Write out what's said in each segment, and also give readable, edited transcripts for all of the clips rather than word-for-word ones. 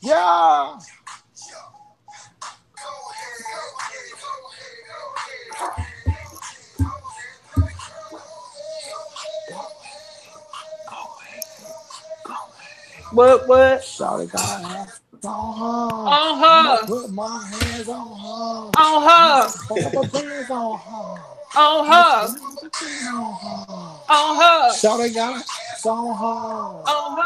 Yeah. What? Shawty got hands on her. On I'ma her. put my hands on her. On I'ma her. put my hands on her. On I'ma her. put my hands on her. On her. Shawty got hands on her. On her.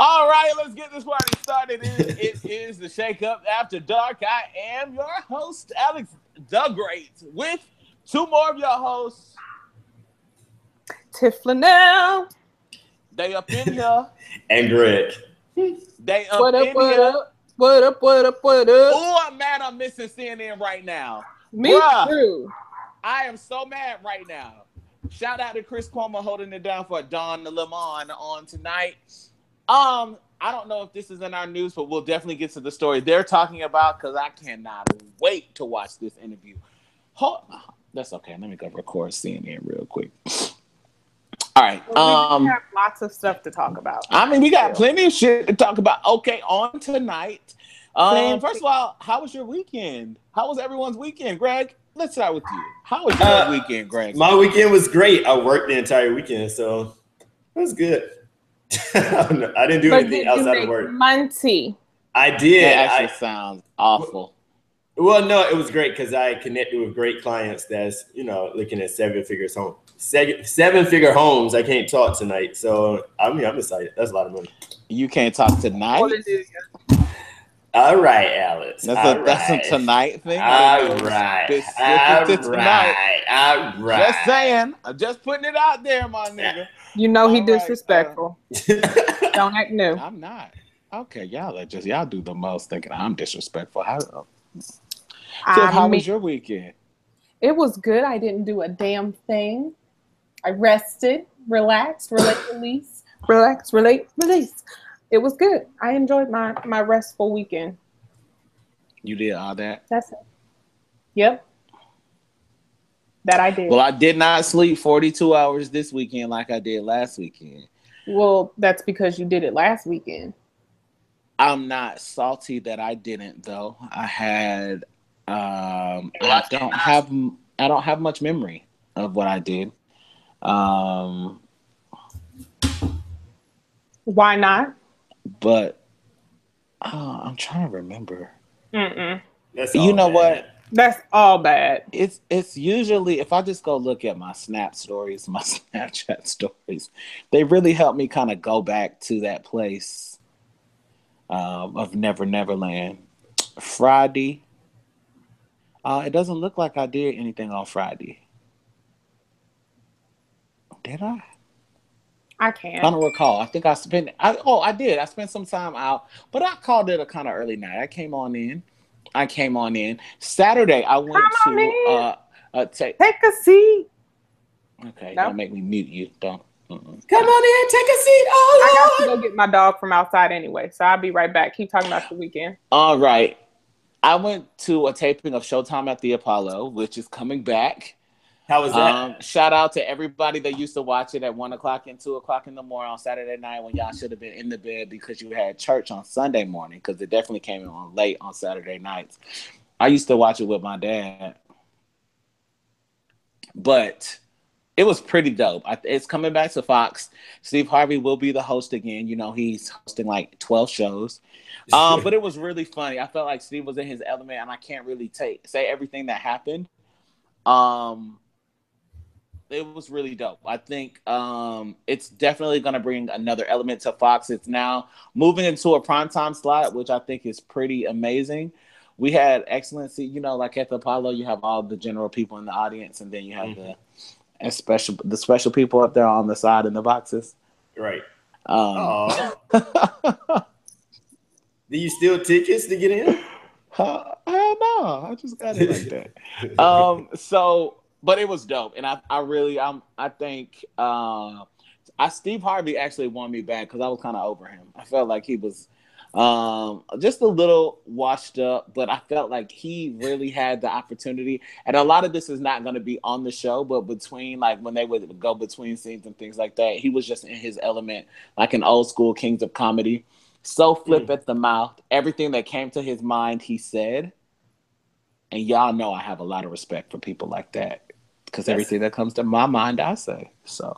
All right, let's get this party started. It is the Shake Up After Dark. I am your host, Alex the Great, with two more of your hosts. Tiff Linnell. They up in here. And Greg. They up What up, in what here. up? What up, what up, what up? Oh, I'm mad I'm missing CNN right now. Me too. I am so mad right now. Shout out to Chris Cuomo holding it down for Don Lemon on tonight. I don't know if this is in our news, but we'll definitely get to the story they're talking about because I cannot wait to watch this interview. That's okay. Let me go record CNN real quick. All right. Well, we have lots of stuff to talk about. I mean, we got plenty of shit to talk about. Okay, on tonight. First of all, how was your weekend? How was everyone's weekend, Greg? Let's start with you. How was your weekend, Greg? My weekend was great. I worked the entire weekend, so it was good. I didn't do anything outside of work. Monty. I did. That actually sounds awful. Well, no, it was great because I connected with great clients that's, looking at seven-figure homes. I can't talk tonight. So, I'm excited. That's a lot of money. You can't talk tonight? All right, Alex. That's a tonight thing? All right. Just saying. I'm just putting it out there, my nigga. You know he disrespectful. Don't act new. I'm not. Okay, y'all do the most thinking I'm disrespectful. How was your weekend? It was good. I didn't do a damn thing. I rested, relaxed, release. Relax, relate, release. It was good. I enjoyed my restful weekend. You did all that? That's it. Yep. That I did. Well, I did not sleep 42 hours this weekend like I did last weekend. Well, that's because you did it last weekend. I'm not salty that I didn't, though. I had I don't have much memory of what I did. Why not? But I'm trying to remember. That's you know bad. what? That's all bad. It's usually, if I just go look at my Snap stories, my Snapchat stories, they really help me kind of go back to that place of Neverland. Friday. It doesn't look like I did anything on Friday. Did I? I can't. I don't recall. I think I did. I spent some time out, but I called it a kind of early night. I came on in. Saturday, I went take a seat. Okay, don't make me mute you. Don't. Come on in, take a seat. I got to go get my dog from outside anyway, so I'll be right back. Keep talking about the weekend. All right. I went to a taping of Showtime at the Apollo, which is coming back. How was that? Shout out to everybody that used to watch it at 1 o'clock and 2 o'clock in the morning on Saturday night when y'all should have been in the bed because you had church on Sunday morning, because it definitely came in on late on Saturday nights. I used to watch it with my dad. But it was pretty dope. It's coming back to Fox. Steve Harvey will be the host again. He's hosting like 12 shows. But it was really funny. I felt like Steve was in his element, and I can't really say everything that happened. It was really dope. I think it's definitely going to bring another element to Fox. It's now moving into a primetime slot, which I think is pretty amazing. We had excellency, like at the Apollo, you have all the general people in the audience, and then you have the special people up there on the side in the boxes. Right. Do you steal tickets to get in? Hell no. I just got it like that. But it was dope. And I think Steve Harvey actually won me back because I was kind of over him. I felt like he was just a little washed up, but I felt like he really had the opportunity. And a lot of this is not going to be on the show, but between like when they would go between scenes and things like that, he was just in his element, like an old school Kings of Comedy. So flip at the mouth. Everything that came to his mind, he said. And y'all know I have a lot of respect for people like that. Because everything that comes to my mind, I say. So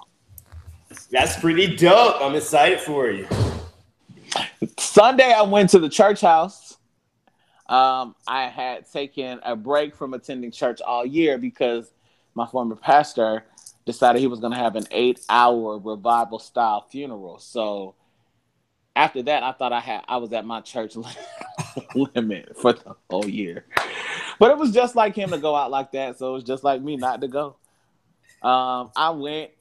that's pretty dope. I'm excited for you. Sunday, I went to the church house. I had taken a break from attending church all year because my former pastor decided he was going to have an 8-hour revival style funeral. So after that, I thought I was at my church limit for the whole year. But it was just like him to go out like that. So it was just like me not to go. I went.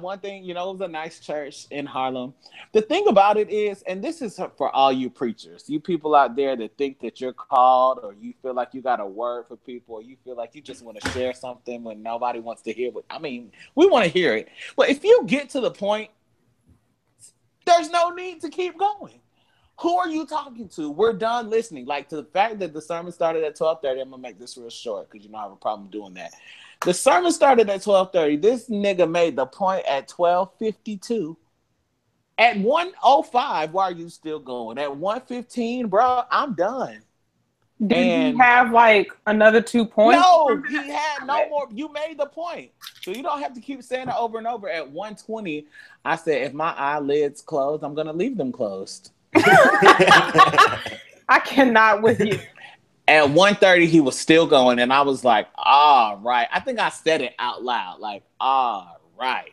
One thing, it was a nice church in Harlem. The thing about it is, and this is for all you preachers, you people out there that think that you're called, or you feel like you got a word for people, or you feel like you just want to share something when nobody wants to hear it. We want to hear it. But if you get to the point, there's no need to keep going. Who are you talking to? We're done listening. Like, to the fact that the sermon started at 12:30, I'm going to make this real short because I have a problem doing that. The sermon started at 12:30. This nigga made the point at 12:52. At 1:05, why are you still going? At 1:15, bro, I'm done. Did he have like another 2 points? No, he had no more. You made the point. So you don't have to keep saying it over and over. At 1:20, I said, if my eyelids close, I'm going to leave them closed. I cannot with you. At 1:30, he was still going, and I was like, all right. I think I said it out loud, like, all right.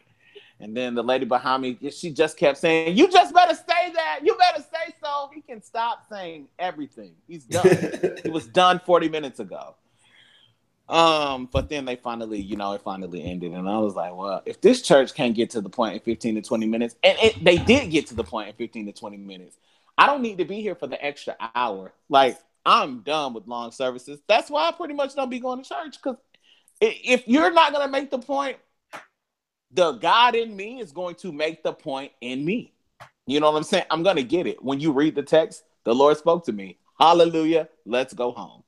And then the lady behind me, she just kept saying, you just better say that. You better say so. He can stop saying everything. He's done. He was done 40 minutes ago. But then they finally, it finally ended. And I was like, well, if this church can't get to the point in 15 to 20 minutes, and they did get to the point in 15 to 20 minutes, I don't need to be here for the extra hour. Like, I'm done with long services. That's why I pretty much don't be going to church. Because if you're not going to make the point, the God in me is going to make the point in me. You know what I'm saying? I'm going to get it. When you read the text, the Lord spoke to me. Hallelujah. Let's go home.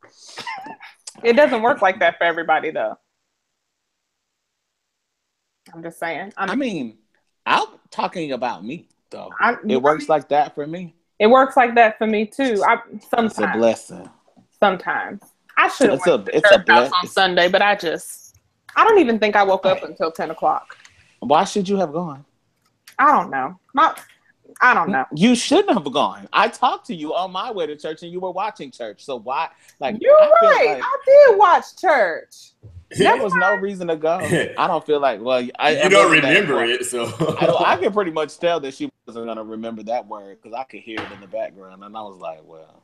It doesn't work like that for everybody, though. I'm just saying. I'm talking about me, though. It works like that for me. It works like that for me too. Sometimes. It's a blessing. Sometimes. I should have went to it's church house on Sunday, but I don't even think I woke up until 10 o'clock. Why should you have gone? I don't know. I don't know. You shouldn't have gone. I talked to you on my way to church and you were watching church. So why? Like, you're right. I did watch church. There was no reason to go. I don't feel like, well, you don't remember it, so I can pretty much tell that she wasn't going to remember that word because I could hear it in the background, and I was like, well.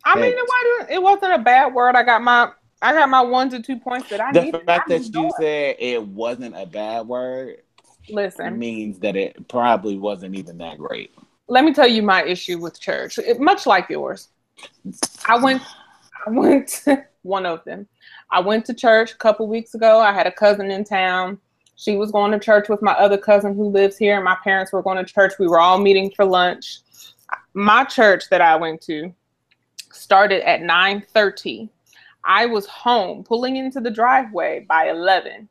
It wasn't a bad word. I got my 1 to 2 points that I needed. The fact that you said it wasn't a bad word, means that it probably wasn't even that great. Let me tell you my issue with church. Much like yours. I went one of them. I went to church a couple weeks ago. I had a cousin in town. She was going to church with my other cousin who lives here, and my parents were going to church. We were all meeting for lunch. My church that I went to started at 9:30. I was home pulling into the driveway by 11.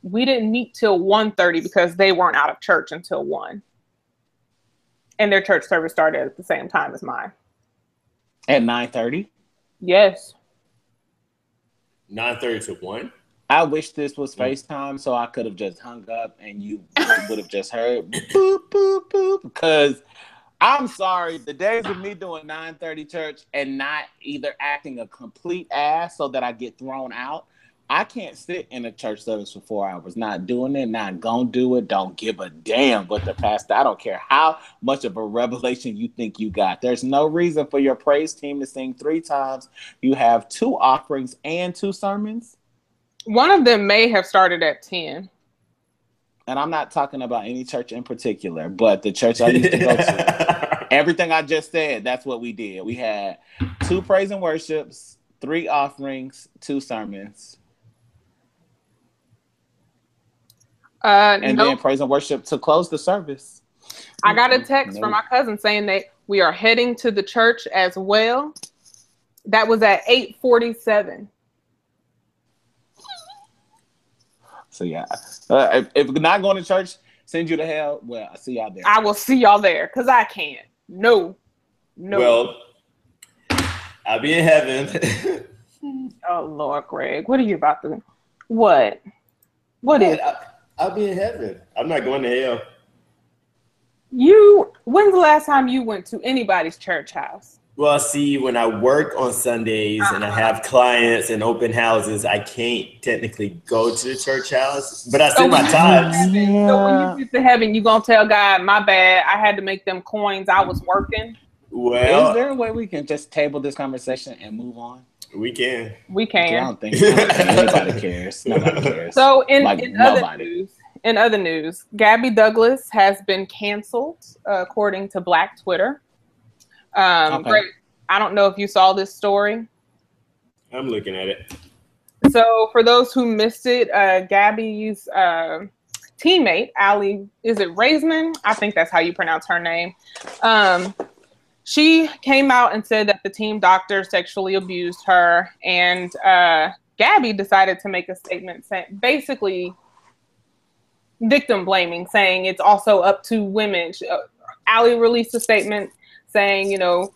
We didn't meet till 1:30 because they weren't out of church until 1. And their church service started at the same time as mine. At 9:30? Yes. 9:30 to 1? I wish this was FaceTime so I could have just hung up and you would have just heard boop, boop, boop. Because I'm sorry, the days of me doing 9:30 church and not either acting a complete ass so that I get thrown out, I can't sit in a church service for 4 hours. Not doing it, not gonna do it, don't give a damn what the pastor. I don't care how much of a revelation you think you got. There's no reason for your praise team to sing 3 times. You have 2 offerings and 2 sermons. One of them may have started at 10. And I'm not talking about any church in particular, but the church I used to go to. Everything I just said, that's what we did. We had 2 praise and worships, 3 offerings, 2 sermons. And then praise and worship to close the service. I got a text from my cousin saying that we are heading to the church as well. That was at 8:47. So yeah, if not going to church sends you to hell, well, I see y'all there. I will see y'all there because I can't. No. Well, I'll be in heaven. Oh Lord, Greg, what are you about to? What? What is? I'll be in heaven. I'm not going to hell. When's the last time you went to anybody's church house? Well, see, when I work on Sundays and I have clients and open houses, I can't technically go to the church house, but I send my tithes. So when you get to heaven, you gonna tell God, my bad, I had to make them coins. I was working. Well, is there a way we can just table this conversation and move on? We can. I don't think anybody cares. Nobody cares. So in other news, Gabby Douglas has been canceled, according to Black Twitter. Greg, I don't know if you saw this story. I'm looking at it. So for those who missed it, Gabby's teammate, Allie, is it Raisman? I think that's how you pronounce her name. She came out and said that the team doctor sexually abused her, and Gabby decided to make a statement saying, basically victim blaming, saying it's also up to women. Allie released a statement saying, you know,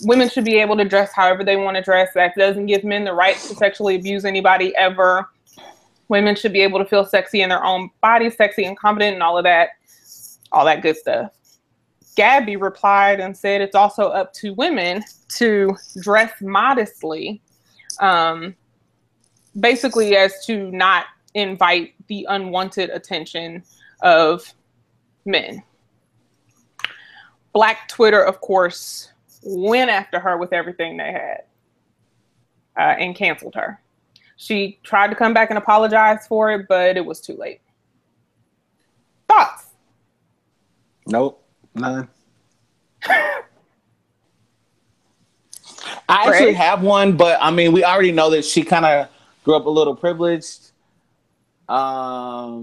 women should be able to dress however they want to dress. That doesn't give men the right to sexually abuse anybody ever. Women should be able to feel sexy in their own body, sexy and confident, and all that good stuff. Gabby replied and said it's also up to women to dress modestly, basically as to not invite the unwanted attention of men. Black Twitter, of course, went after her with everything they had and canceled her. She tried to come back and apologize for it, but it was too late. Thoughts? Nope. None. I actually have one, but I mean, we already know that she kind of grew up a little privileged. Her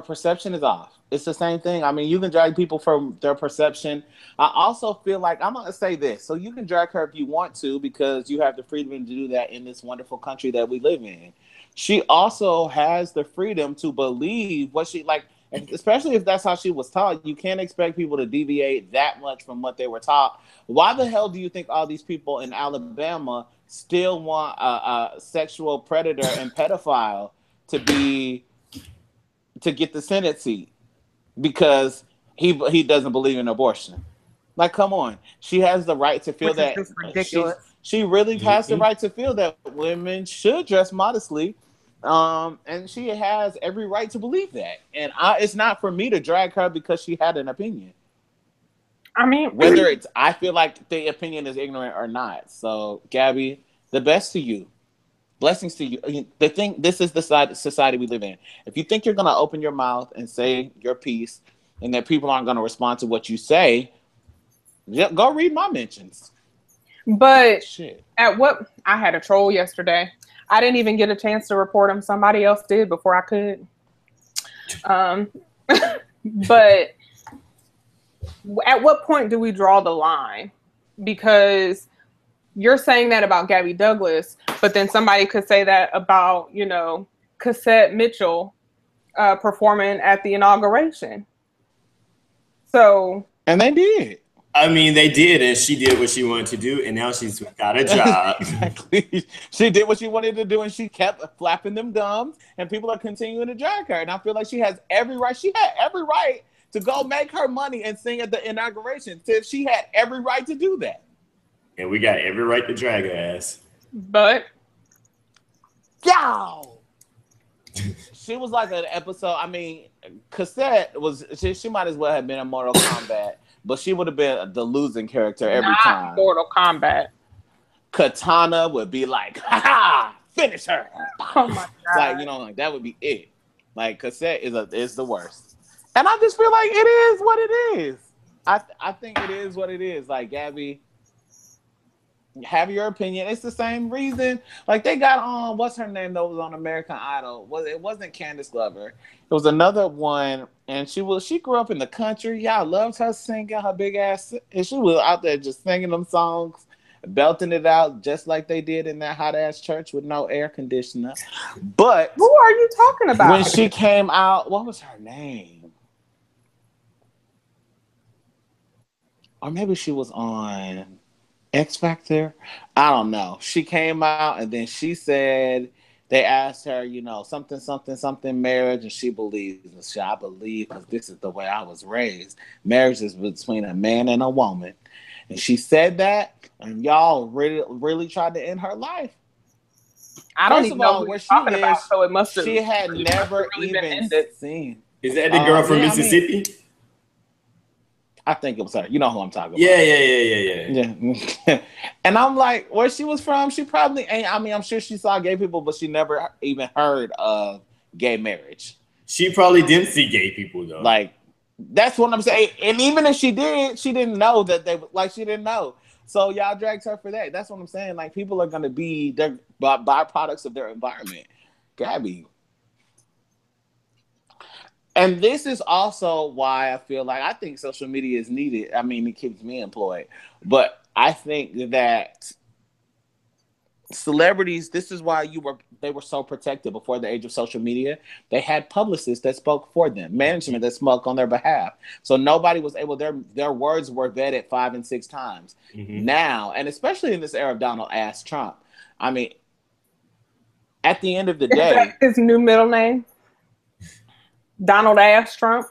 perception is off. It's the same thing. I mean, you can drag people from their perception. I also feel like, I'm going to say this. So you can drag her if you want to, because you have the freedom to do that in this wonderful country that we live in. She also has the freedom to believe what she like. Especially if that's how she was taught, you can't expect people to deviate that much from what they were taught. Why the hell do you think all these people in Alabama still want a sexual predator and pedophile to get the Senate seat? Because he doesn't believe in abortion. Like, come on. She has the right to feel that. Ridiculous. She really has the right to feel that women should dress modestly. And she has every right to believe that. And it's not for me to drag her because she had an opinion. I mean, whether I feel like the opinion is ignorant or not. So, Gabby, the best to you. Blessings to you. This is the society we live in. If you think you're going to open your mouth and say your piece and that people aren't going to respond to what you say, go read my mentions. But I had a troll yesterday. I didn't even get a chance to report him. Somebody else did before I could. But at what point do we draw the line? Because you're saying that about Gabby Douglas, but then somebody could say that about, Cassette Mitchell performing at the inauguration. So. And they did. I mean, they did, and she did what she wanted to do, and now she's got a job. Exactly. She did what she wanted to do, and she kept flapping them gums, and people are continuing to drag her. And I feel like she has every right. She had every right to go make her money and sing at the inauguration. She had every right to do that. And we got every right to drag her ass. But. Yow! She was like an episode. I mean, Cassette was, she might as well have been in Mortal Kombat. But she would have been the losing character every time. Mortal Kombat. Katana would be like, ha ha, finish her. Oh my God. Like, that would be it. Like, Cassette is the worst. And I just feel like it is what it is. I think it is what it is. Like, Gabby, have your opinion. It's the same reason. Like, they got on, what's her name that was on American Idol? It wasn't Candace Glover. It was another one, and she grew up in the country. Y'all loved her singing, her big ass, and she was out there just singing them songs, belting it out just like they did in that hot ass church with no air conditioner. But who are you talking about? When she came out, what was her name? or maybe she was on X Factor. I don't know. She came out and then she said they asked her, you know, something, something, something marriage, and she believes. And she, I believe because this is the way I was raised. Marriage is between a man and a woman, and she said that, and y'all really, really tried to end her life. I don't First even of know all, who where you're she talking about, lives, so it must have she had never really been even ended. seen. Is that the girl from Yeah, Mississippi? I think it was her. You know who I'm talking Yeah, about. yeah. And I'm like, where she was from, she probably ain't. I mean, I'm sure she saw gay people, but she never even heard of gay marriage. She probably didn't see gay people though. Like, that's what I'm saying. And even if she did, she didn't know that they like. She didn't know. So y'all dragged her for that. That's what I'm saying. Like, people are gonna be their byproducts of their environment. Gabby. And this is also why I feel like I think social media is needed. I mean, it keeps me employed, but I think that celebrities, this is why they were so protected before the age of social media. They had publicists that spoke for them, management that spoke on their behalf. So nobody was able, their words were vetted 5 and 6 times. Now, and especially in this era of Donald Ass Trump, I mean, at the end of the day, is that his new middle name? Donald Ass Trump?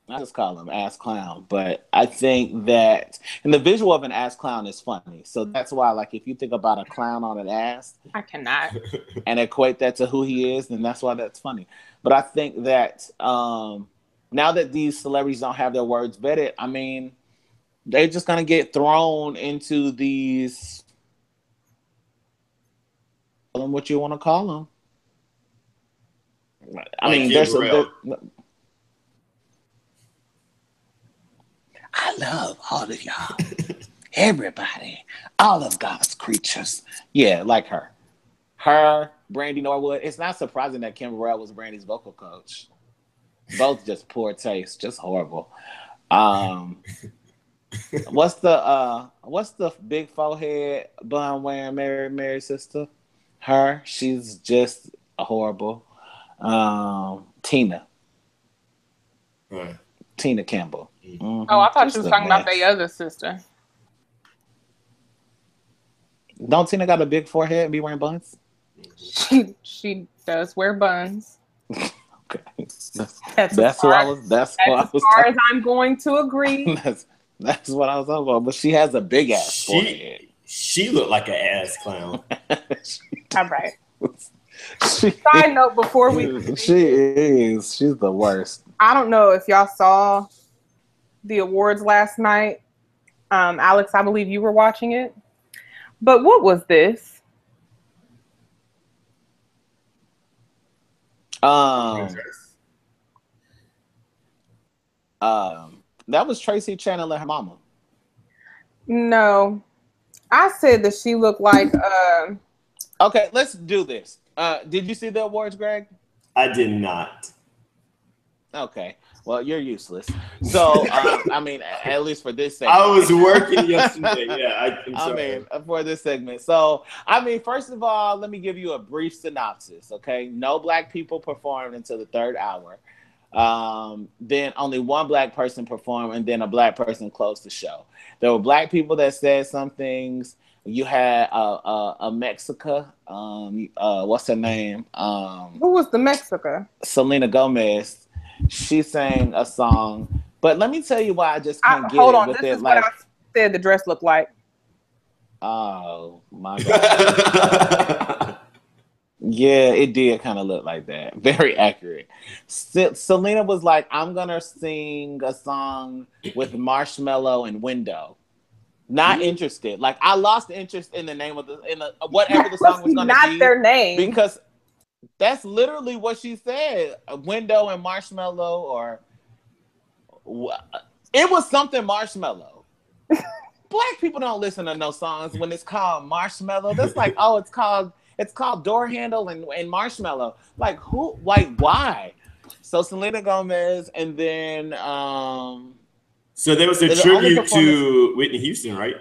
I just call him ass clown, but I think that, and the visual of an ass clown is funny. So that's why, like, if you think about a clown on an ass, I cannot, and equate that to who he is, then that's why that's funny. But I think that now that these celebrities don't have their words vetted, I mean, they're just gonna get thrown into these, call them what you want to call them. I mean, there's I love all of y'all. Everybody. All of God's creatures. Yeah, like her. Her, Brandy Norwood. It's not surprising that Kim Burrell was Brandy's vocal coach. Both just poor taste. Just horrible. What's the big forehead bun wearing Mary sister? Her. She's just horrible. Tina. Right. Tina Campbell. Oh, I thought you was talking about the other sister. Don't Tina got a big forehead and be wearing buns? She does wear buns. Okay, That's as far as I'm going to agree. That's what I was talking about. But she has a big ass forehead. She looked like an ass clown. All right. Side note before we. She's the worst. I don't know if y'all saw the awards last night. Alex, I believe you were watching it. But what was this? That was Tracy Channel and her mama. No. I said that she looked like Okay, let's do this. Did you see the awards, Greg? I did not. Okay. Well, you're useless. So, I mean, at least for this segment. I was working yesterday. Yeah, I'm sorry. I mean, for this segment. So, I mean, first of all, let me give you a brief synopsis, okay? No black people performed until the 3rd hour. Then only one black person performed, and then a black person closed the show. There were black people that said some things. You had a Mexica. What's her name? Who was the Mexica? Selena Gomez. She sang a song, but let me tell you why I just can't get hold it on. with This it. is Like, what I said the dress looked like. Oh my God. Yeah, it did kind of look like that. Very accurate. Selena was like, I'm gonna sing a song with Marshmello and Window. Not interested. Like, I lost interest in the name of whatever the song was gonna be. Not their name. Because that's literally what she said. Window and Marshmello, or it was something Marshmello. Black people don't listen to no songs when it's called Marshmello. That's like, oh, it's called Door Handle and Marshmello. Like, who? Like, why? So Selena Gomez, and then so there was a tribute to Whitney Houston, right?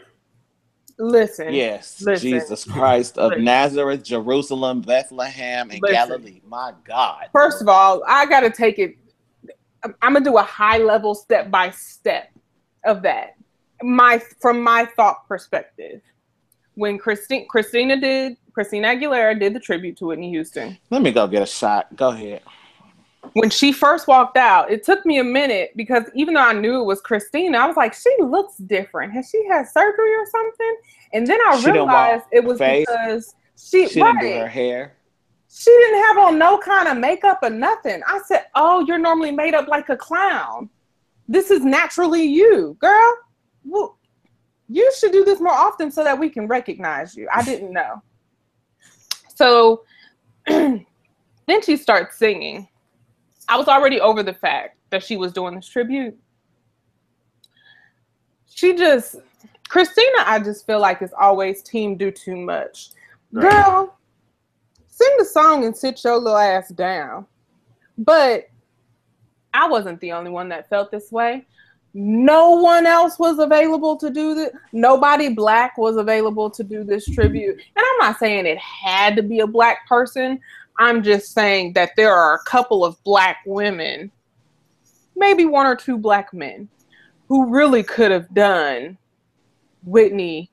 Listen. Yes. Jesus Christ of Nazareth, Jerusalem, Bethlehem, and Galilee. My God. First of all, I got to take it. I'm going to do a high level step by step of that. from my thought perspective, when Christina Aguilera did the tribute to Whitney Houston. Let me go get a shot. Go ahead. When she first walked out, it took me a minute because even though I knew it was Christina, I was like, she looks different. Has she had surgery or something? And then I realized it was because she didn't do her hair. She didn't have on no kind of makeup or nothing. I said, oh, you're normally made up like a clown. This is naturally you, girl. Well, you should do this more often so that we can recognize you. I didn't know. So then she starts singing. I was already over the fact that she was doing this tribute. Christina, I just feel like is always team do too much. Right. Girl, sing the song and sit your little ass down. But I wasn't the only one that felt this way. No one else was available to do this. Nobody Black was available to do this tribute. And I'm not saying it had to be a Black person. I'm just saying that there are a couple of Black women, maybe one or two Black men, who really could have done Whitney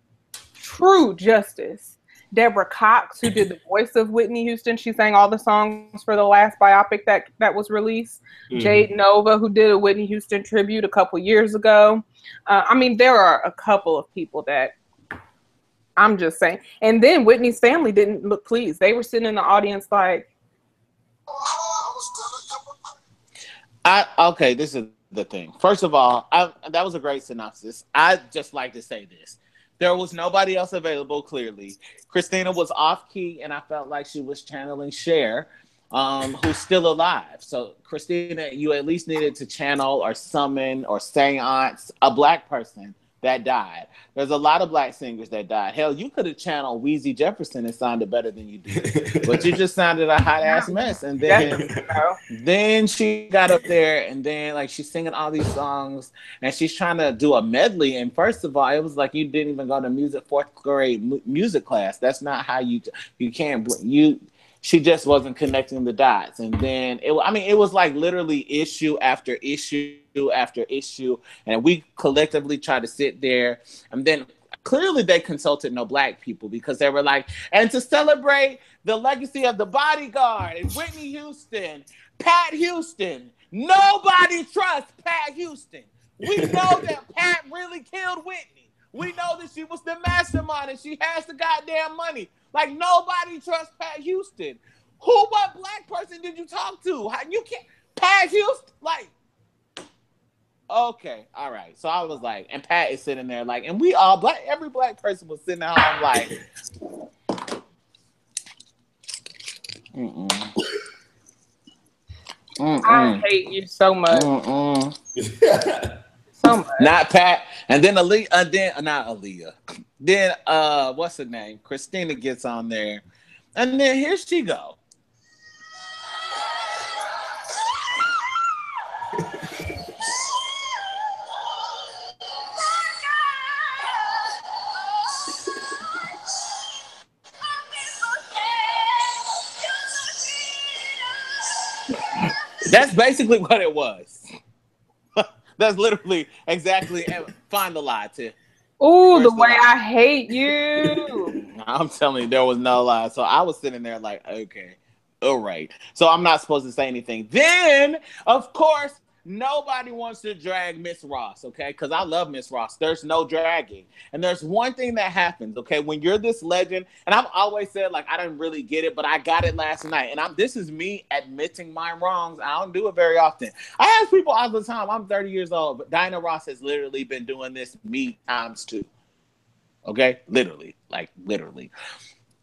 true justice. Deborah Cox, who did the voice of Whitney Houston, she sang all the songs for the last biopic that was released. Mm-hmm. Jade Nova, who did a Whitney Houston tribute a couple years ago. I mean, there are a couple of people that I'm just saying. And then Whitney's family didn't look pleased. They were sitting in the audience like, okay, this is the thing. First of all, that was a great synopsis. I'd just like to say this. There was nobody else available, clearly. Christina was off key, and I felt like she was channeling Cher, who's still alive. So, Christina, you at least needed to channel or summon or seance a Black person that died. There's a lot of Black singers that died. Hell, you could have channeled Weezy Jefferson and sounded better than you did. But you just sounded a hot-ass mess. And then she got up there, and then like she's singing all these songs, and she's trying to do a medley. And first of all, it was like you didn't even go to fourth grade music class. That's not how you can't. She just wasn't connecting the dots. And then, it was like literally issue after issue after issue. And we collectively tried to sit there. And then clearly they consulted no Black people because they were like, and to celebrate the legacy of the Bodyguard and Whitney Houston, Pat Houston. Nobody trusts Pat Houston. We know that Pat really killed Whitney. We know that she was the mastermind and she has the goddamn money. Like, nobody trusts Pat Houston. What Black person did you talk to? You can't. Pat Houston? Like, okay, all right. So I was like, and Pat is sitting there like, and we all, every Black person was sitting at home like, I hate you so much. So much. Not Pat. And then not Aaliyah. Then what's her name? Christina gets on there. And then here she go. That's basically what it was. That's literally exactly. Find the lie, Tiff. Ooh, the way I hate you. I'm telling you, there was no lie. So I was sitting there like, okay, all right. So I'm not supposed to say anything. Then, of course, nobody wants to drag Miss Ross, okay? Because I love Miss Ross. There's no dragging. And there's one thing that happens, okay? When you're this legend, and I've always said, like, I didn't really get it, but I got it last night. And this is me admitting my wrongs. I don't do it very often. I ask people all the time, I'm 30 years old, but Diana Ross has literally been doing this me times 2. Okay? Literally. Like, literally.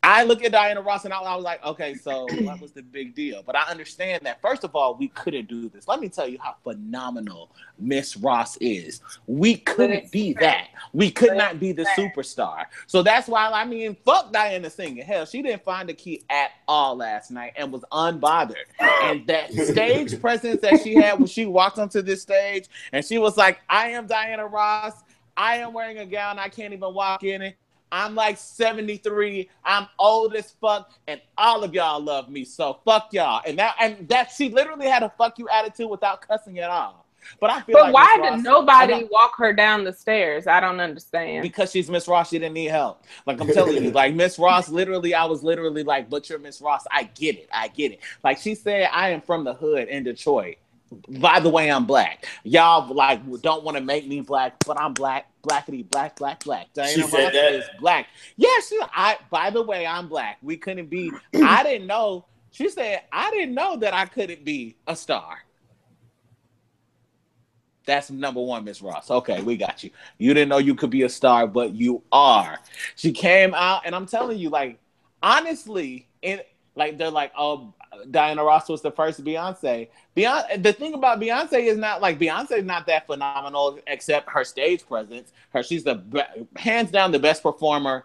I look at Diana Ross and I was like, okay, so what was the big deal? But I understand that, first of all, we couldn't do this. Let me tell you how phenomenal Miss Ross is. We couldn't be that. We could not be the superstar. So that's why, fuck Diana singing. Hell, she didn't find the key at all last night and was unbothered. And that stage presence that she had when she walked onto this stage and she was like, I am Diana Ross. I am wearing a gown. I can't even walk in it. I'm like 73. I'm old as fuck, and all of y'all love me. So fuck y'all. And that she literally had a fuck you attitude without cussing at all. But I feel But like why Miss did Ross, nobody walk her down the stairs? I don't understand. because she's Miss Ross, she didn't need help. Like I'm telling you, like Miss Ross, literally, I was literally like, but you're Miss Ross. I get it. I get it. Like she said, I am from the hood in Detroit. By the way, I'm black. Y'all like don't want to make me black, but I'm black. Blackity black, black, black. Diana Ross is black. Yes, by the way, I'm black. We couldn't be. I didn't know. She said, I didn't know that I couldn't be a star. That's number one, Miss Ross. Okay, we got you. You didn't know you could be a star, but you are. She came out, and I'm telling you, like, honestly, like they're like, oh, Diana Ross was the first Beyonce. The thing about Beyonce is not like Beyonce's not that phenomenal, except her stage presence. She's hands down the best performer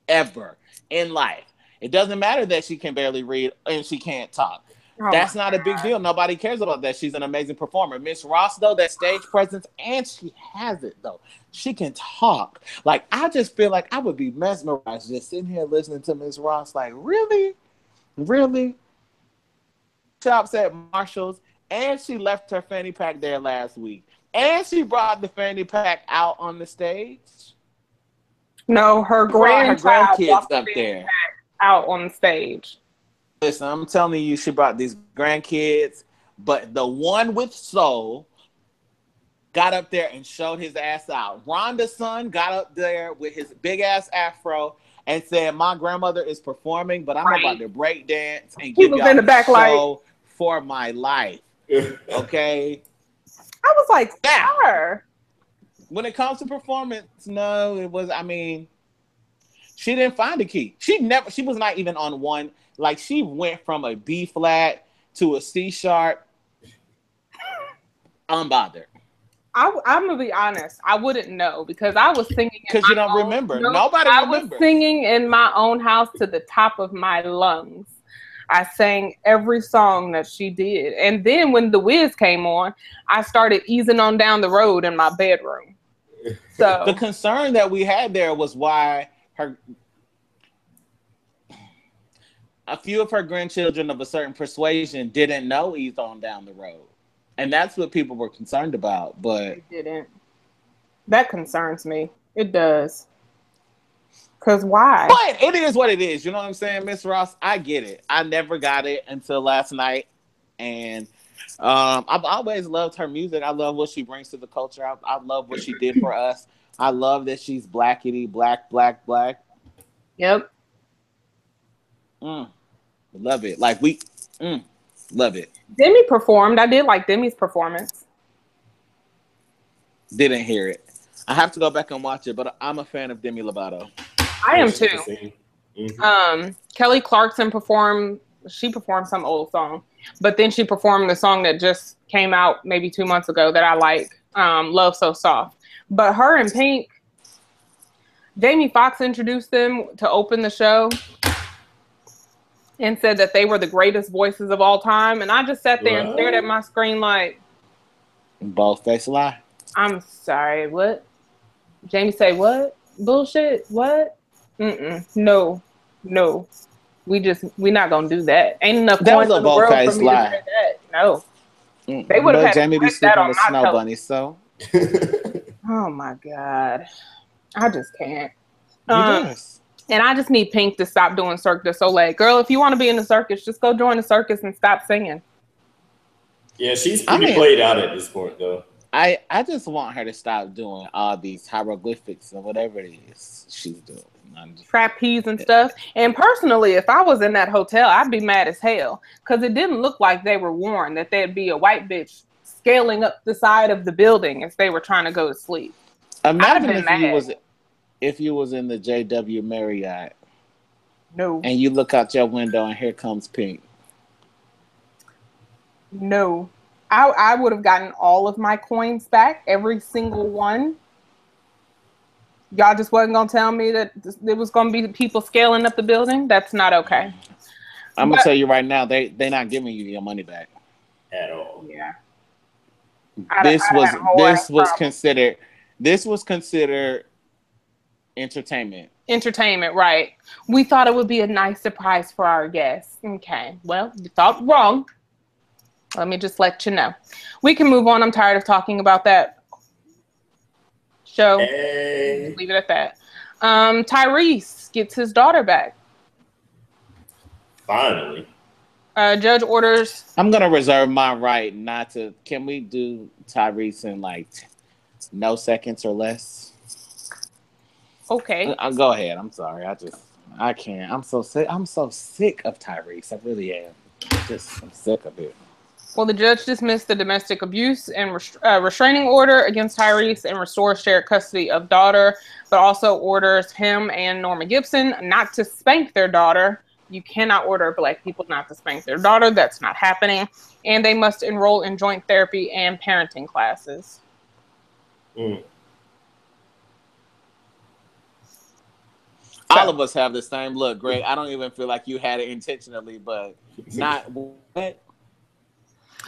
ever in life. It doesn't matter that she can barely read and she can't talk. Oh, that's not a big deal. Nobody cares about that. She's an amazing performer. Miss Ross, though, that stage presence, and she has it, though. She can talk. Like, I just feel like I would be mesmerized just sitting here listening to Miss Ross. Like, really? Really? Shops at Marshall's, and she left her fanny pack there last week. And she brought the fanny pack out on the stage. No, her grandkids up there. Out on the stage. Listen, I'm telling you, she brought these grandkids, but the one with soul got up there and showed his ass out. Rhonda's son got up there with his big ass afro and said, "My grandmother is performing, but I'm about to break dance and give y'all a show for my life." Okay. I was like, sir. When it comes to performance, no, it was. I mean, she didn't find a key. She was not even on one. Like, she went from a B flat to a C sharp. Unbothered. I'm gonna be honest. I wouldn't know because I was singing. Because you don't remember. Nobody remembers. I was singing in my own house to the top of my lungs. I sang every song that she did, and then when The Wiz came on, I started easing on down the road in my bedroom. So the concern that we had there was why a few of her grandchildren of a certain persuasion didn't know Ease On Down the Road. And that's what people were concerned about, but they didn't. That concerns me. It does. Because why? But it is what it is. You know what I'm saying, Miss Ross? I get it. I never got it until last night. And I've always loved her music. I love what she brings to the culture. I love what she did for us. I love that she's blackity, black, black, black. Yep. Love it. Like love it. Demi performed. I did like Demi's performance. Didn't hear it. I have to go back and watch it, but I'm a fan of Demi Lovato. I am too. Kelly Clarkson performed. She performed some old song, but then she performed the song that just came out maybe 2 months ago that I like, "Love So Soft." But her and Pink, Jamie Foxx introduced them to open the show and said that they were the greatest voices of all time. And I just sat there and stared at my screen like, bald face lie. I'm sorry, what? Jamie say what? Bullshit? What? No. We're not gonna do that. Ain't enough coins in the world for me to do that. No. They would have had Jamie be sleeping with Snow Bunny, so. Oh my God. I just can't. Yes. And I just need Pink to stop doing Cirque du Soleil. Girl, if you want to be in the circus, just go join the circus and stop singing. Yeah, she's pretty played out at this point, though. I just want her to stop doing all these hieroglyphics or whatever it is she's doing. Trapeze and stuff. And personally, if I was in that hotel, I'd be mad as hell because it didn't look like they were warned that there'd be a white bitch scaling up the side of the building as they were trying to go to sleep. Imagine if you was in the JW Marriott. No. And you look out your window and here comes Pink. No. I would have gotten all of my coins back, every single one. Y'all just wasn't going to tell me that there was going to be people scaling up the building? That's not okay. I'm going to tell you right now, they're not giving you your money back. At all. Yeah. This was considered entertainment. Entertainment, right. We thought it would be a nice surprise for our guests. Okay. Well, you thought wrong. Let me just let you know. We can move on. I'm tired of talking about that show. Hey. Leave it at that. Tyrese gets his daughter back. Finally. Judge orders. I'm gonna reserve my right not to. Can we do Tyrese in like no seconds or less? Okay. Go ahead. I'm sorry. I can't. I'm so sick. I'm so sick of Tyrese. I really am. I'm sick of it. Well, the judge dismissed the domestic abuse and restraining order against Tyrese and restores shared custody of daughter, but also orders him and Norma Gibson not to spank their daughter. You cannot order Black people not to spank their daughter. That's not happening. And they must enroll in joint therapy and parenting classes. Mm. All of us have the same look, Greg. I don't even feel like you had it intentionally, but not what.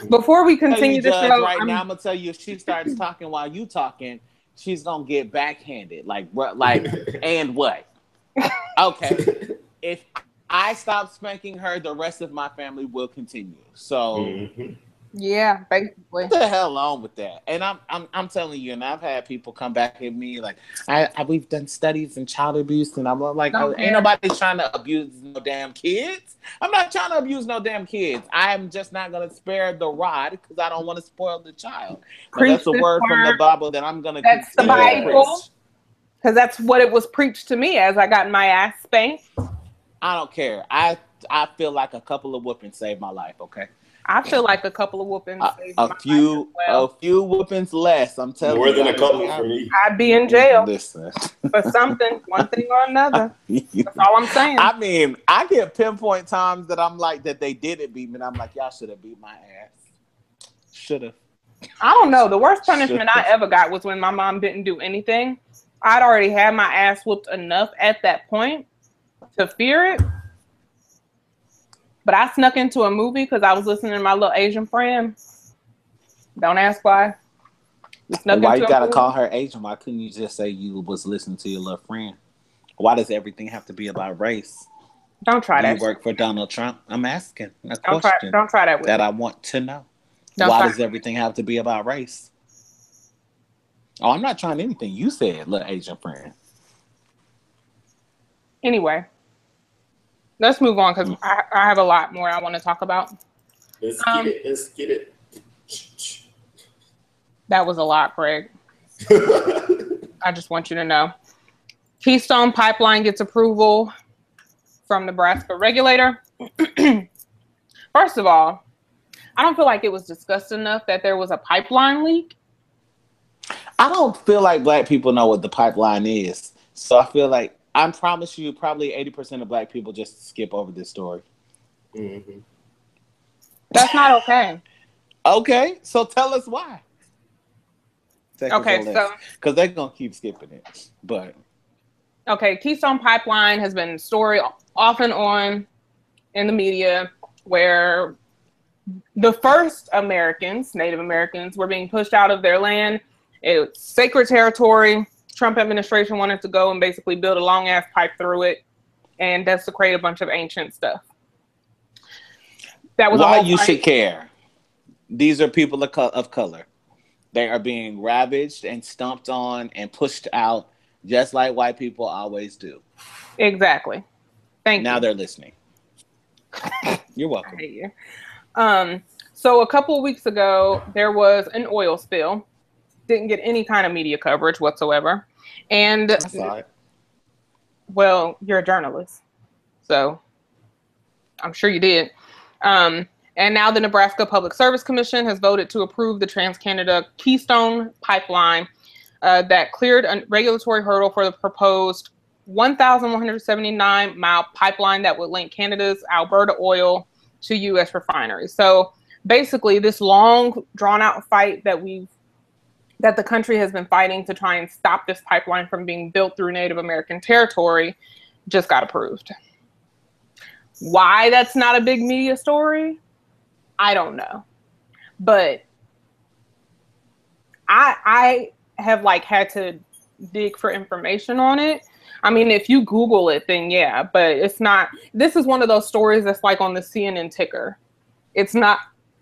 Before we continue the show, right now, I'm gonna tell you, if she starts talking while you talking, she's gonna get backhanded. Like, and what? Okay, if I stop spanking her, the rest of my family will continue. So, yeah, basically, what the hell on with that? And I'm telling you, and I've had people come back at me like, we've done studies in child abuse, and I'm like, ain't nobody trying to abuse no damn kids. I'm not trying to abuse no damn kids. I'm just not gonna spare the rod because I don't want to spoil the child. That's a word from the Bible that I'm gonna. That's the Bible, because that's what it was preached to me as I got my ass spanked. I don't care. I feel like a couple of whoopings saved my life. Okay. I feel like a couple of whoopings. A few whoopings less. I'm telling you. More than a couple for me. I'd be in jail. Listen. For something, one thing or another. That's all I'm saying. I mean, I get pinpoint times that I'm like, that they didn't beat me. And I'm like, y'all should have beat my ass. Should have. I don't know. The worst punishment I ever got was when my mom didn't do anything. I'd already had my ass whooped enough at that point to fear it. But I snuck into a movie because I was listening to my little Asian friend. Don't ask why. Why you gotta call her Asian? Why couldn't you just say you was listening to your little friend? Why does everything have to be about race? Don't try that. You work for Donald Trump? I'm asking a question. Don't try that. That I want to know. Why does everything have to be about race? Oh, I'm not trying anything. You said, little Asian friend. Anyway. Let's move on because I have a lot more I want to talk about. Let's get it. That was a lot, Craig. I just want you to know. Keystone Pipeline gets approval from Nebraska Regulator. First of all, I don't feel like it was discussed enough that there was a pipeline leak. I don't feel like Black people know what the pipeline is. So I feel like, I promise you, probably 80% of Black people just skip over this story. Mm-hmm. That's not okay. Okay, so tell us why. Okay, so because they're gonna keep skipping it, but okay, Keystone Pipeline has been a story off and on in the media where the first Americans, Native Americans, were being pushed out of their land. It's sacred territory. Trump administration wanted to go and basically build a long ass pipe through it and desecrate a bunch of ancient stuff. That was why you should care. These are people of color. They are being ravaged and stomped on and pushed out just like white people always do. Exactly. Thank you. Now they're listening. You're welcome. I hate you. So a couple of weeks ago, there was an oil spill. Didn't get any kind of media coverage whatsoever. And I saw it. Well, you're a journalist, so I'm sure you did. And now the Nebraska Public Service Commission has voted to approve the Trans-Canada Keystone Pipeline that cleared a regulatory hurdle for the proposed 1,179-mile pipeline that would link Canada's Alberta oil to U.S. refineries. So basically, this long, drawn-out fight that the country has been fighting to try and stop this pipeline from being built through Native American territory just got approved. Why that's not a big media story, I don't know. But I have had to dig for information on it. I mean, if you Google it, then yeah, but it's not. This is one of those stories that's on the CNN ticker. It's not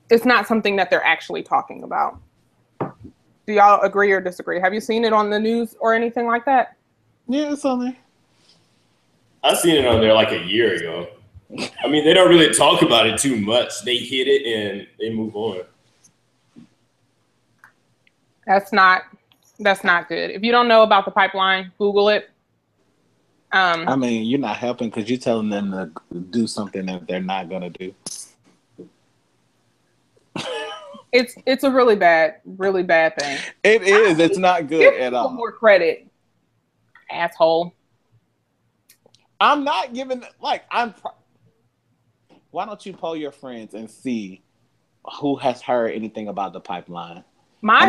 it's not something that they're actually talking about. Do y'all agree or disagree? Have you seen it on the news or anything like that? Yeah, it's on there. I seen it on there like a year ago. I mean, they don't really talk about it too much. They hit it and they move on. That's not good. If you don't know about the pipeline, Google it. I mean, you're not helping because you're telling them to do something that they're not gonna do. It's a really bad thing. It is. It's not good at all. More credit, asshole. I'm not giving why don't you poll your friends and see who has heard anything about the pipeline? My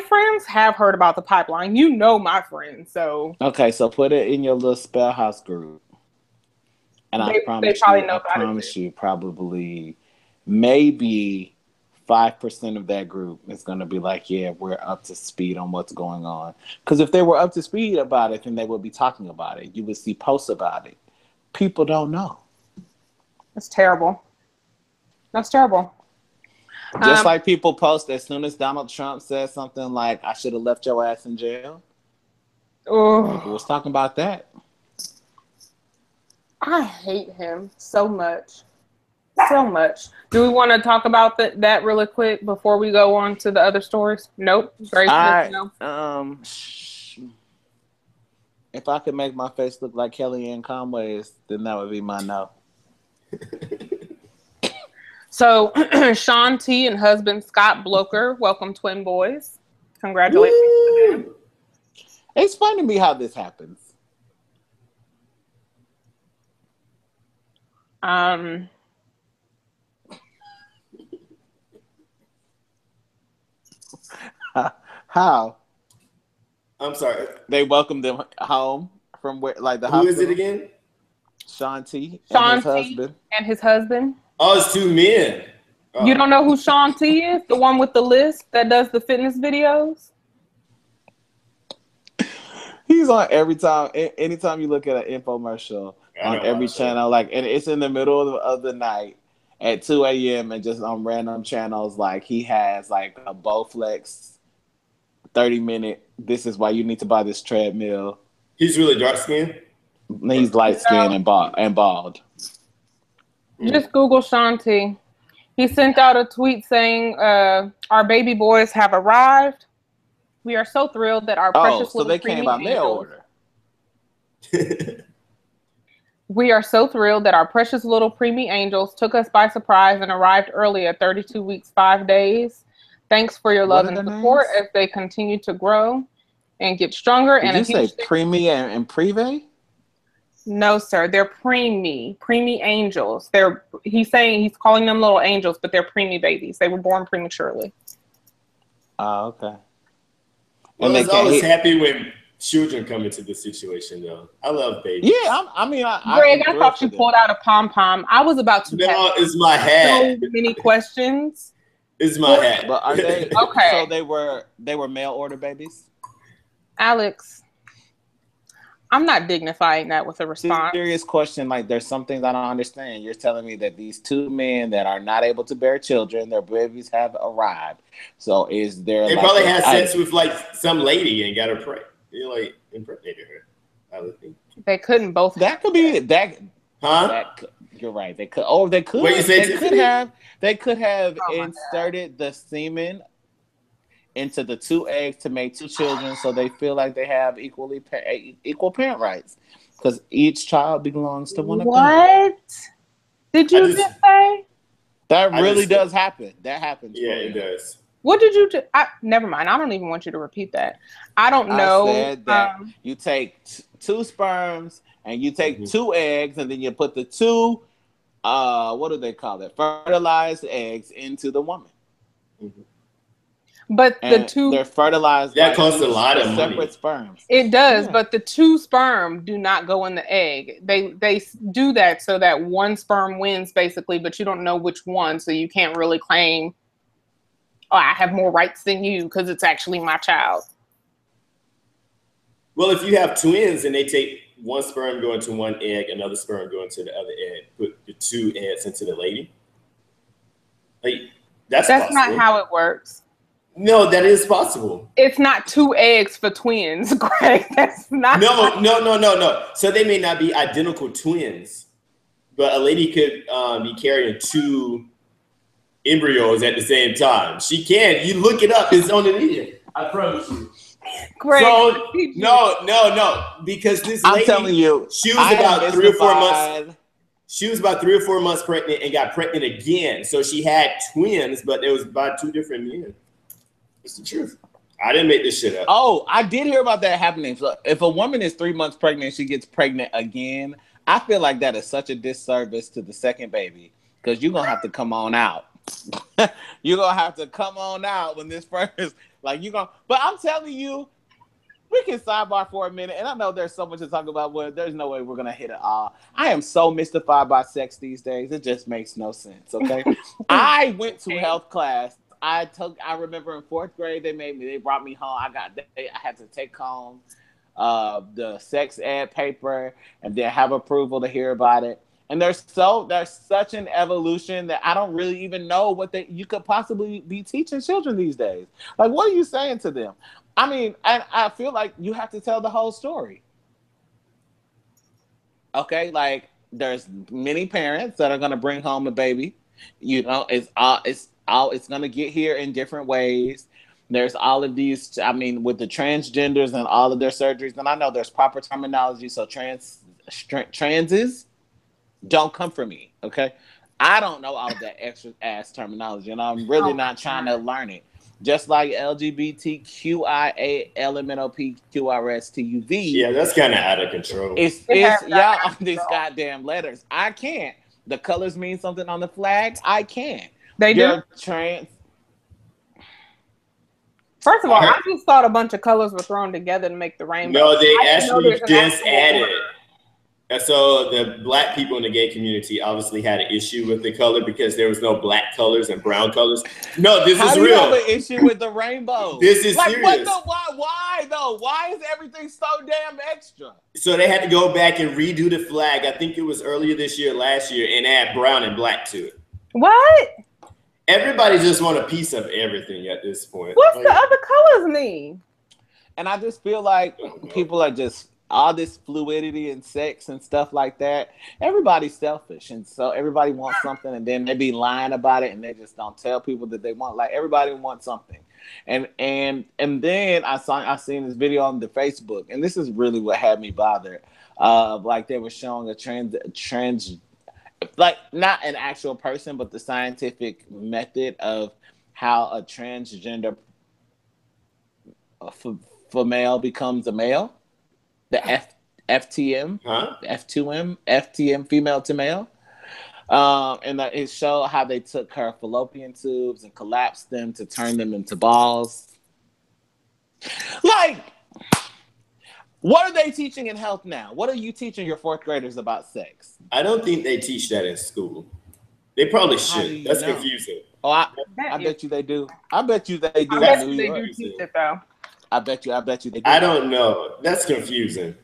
friends have heard about the pipeline. You know my friends, so okay. So put it in your little spell house group, and I promise you, probably maybe 5% of that group is going to be like, yeah, we're up to speed on what's going on. Because if they were up to speed about it, then they would be talking about it. You would see posts about it. People don't know. That's terrible. That's terrible. Just like people post as soon as Donald Trump says something like, I should have left your ass in jail. People was talking about that. I hate him so much. So much. Do we want to talk about that really quick before we go on to the other stories? Nope. No. If I could make my face look like Kellyanne Conway's, then that would be my no. So, Sean T and husband Scott Blocher welcome twin boys. Congratulations to them. Explain to me how this happens. How? I'm sorry. They welcomed them home from where, like the Who hospital? is it again? Sean T. And his husband. Oh, it's two men. Oh. You don't know who Sean T is? The one with the list that does the fitness videos? He's on every time. Anytime you look at an infomercial on every channel, like, and it's in the middle of the night at 2 a.m. and just on random channels, like he has like a Bowflex 30-minute. This is why you need to buy this treadmill. He's really dark skinned. He's light skinned and bald. Just Google Sean T. He sent out a tweet saying, "Our baby boys have arrived. We are so thrilled that our precious so they came by mail order. We are so thrilled that our precious little preemie angels took us by surprise and arrived early at 32 weeks, 5 days. Thanks for your love and support as they continue to grow and get stronger." Did you say preemie and privé? No, sir. They're preemie angels. He's calling them little angels, but they're preemie babies. They were born prematurely. Oh, okay. Well, I was always happy when children come into the situation, though. I love babies. Yeah, Greg, I thought you pulled out a pom-pom. I was about to. No, it's my hat. So many questions. It's my hat. But are they okay? So they were mail order babies. Alex, I'm not dignifying that with a response. Serious question. Like, there's some things I don't understand. You're telling me that these two men that are not able to bear children, their babies have arrived. So is there? They probably had sex with like some lady and got her pregnant. You like impregnated her. I would think they couldn't both. That could be that. Huh? You're right. They could. Oh, they could. Wait, they could have inserted the semen into the 2 eggs to make 2 children, so they feel like they have equal parent rights, because each child belongs to one of them. What did you just say? That really does happen. That happens. Yeah, it does. What did you? Never mind. I don't even want you to repeat that. I don't know. I said that you take 2 sperms and you take 2 eggs, and then you put the 2, what do they call it? Fertilized eggs into the woman. Mm-hmm. But and the 2 they're fertilized. That costs a lot of money. Separate sperms. It does, but the 2 sperm do not go in the egg. They do that so that 1 sperm wins, basically, but you don't know which one, so you can't really claim, "Oh, I have more rights than you because it's actually my child." Well, if you have twins and they take 1 sperm go into 1 egg, another sperm go into the other egg, put the 2 eggs into the lady. That's not possible. how it works. No, that is possible. It's not 2 eggs for twins, Greg. That's not. No. So they may not be identical twins, but a lady could be carrying 2 embryos at the same time. She can. You look it up. It's on the media. I promise you. Greg, So no, because this lady, I'm telling you, she was about 3 or 4 months. months. She was about 3 or 4 months pregnant and got pregnant again. So she had twins, but it was by 2 different men. It's the truth. I didn't make this shit up. Oh, I did hear about that happening. So if a woman is 3 months pregnant, she gets pregnant again. I feel like that is such a disservice to the second baby because you're gonna have to come on out. You're gonna have to come on out when this first, like you gonna. But I'm telling you, we can sidebar for a minute, and I know there's so much to talk about. But there's no way we're gonna hit it all. I am so mystified by sex these days; it just makes no sense. Okay, I went to health class. I remember in 4th grade they brought me home. I had to take home the sex ed paper and then have approval to hear about it. And there's such an evolution that I don't really even know what you could possibly be teaching children these days. Like, what are you saying to them? I mean, and I feel like you have to tell the whole story. Okay, like there's many parents that are gonna bring home a baby. You know, it's gonna get here in different ways. There's all of these, I mean, with the transgenders and all of their surgeries, and I know there's proper terminology, so transes don't come for me, okay? I don't know all of that extra ass terminology, and I'm really not trying to learn it. Just like LGBTQIA, LMNOPQRSTUV. Yeah, that's kind of out of control. It's y'all on these goddamn letters. I can't. The colors mean something on the flag. I can't. They do. Trans. First of all, I just thought a bunch of colors were thrown together to make the rainbow. No, they actually just added. And so the black people in the gay community obviously had an issue with the color because there was no black colors and brown colors. No, this is real. How do you have an issue with the rainbow? This is serious. Why though? Why is everything so damn extra? So they had to go back and redo the flag. I think it was earlier this year, last year, and add brown and black to it. What? Everybody just want a piece of everything at this point. What's the other colors mean? And I just feel like people are just all this fluidity and sex and stuff like that. Everybody's selfish, and so everybody wants something, and then they be lying about it, and they just don't tell people that they want. Like everybody wants something, and then I seen this video on the Facebook, and this is really what had me bothered. Like they were showing a trans, like not an actual person, but the scientific method of how a transgender female becomes a male. The FTM, F2M, FTM, female to male. And it showed how they took her fallopian tubes and collapsed them to turn them into balls. Like, what are they teaching in health now? What are you teaching your 4th graders about sex? I don't think they teach that in school. They probably should. That's confusing. Oh, I bet you they do. I bet you they do. I bet you they do teach it though. I bet you they do. I don't know. That's confusing.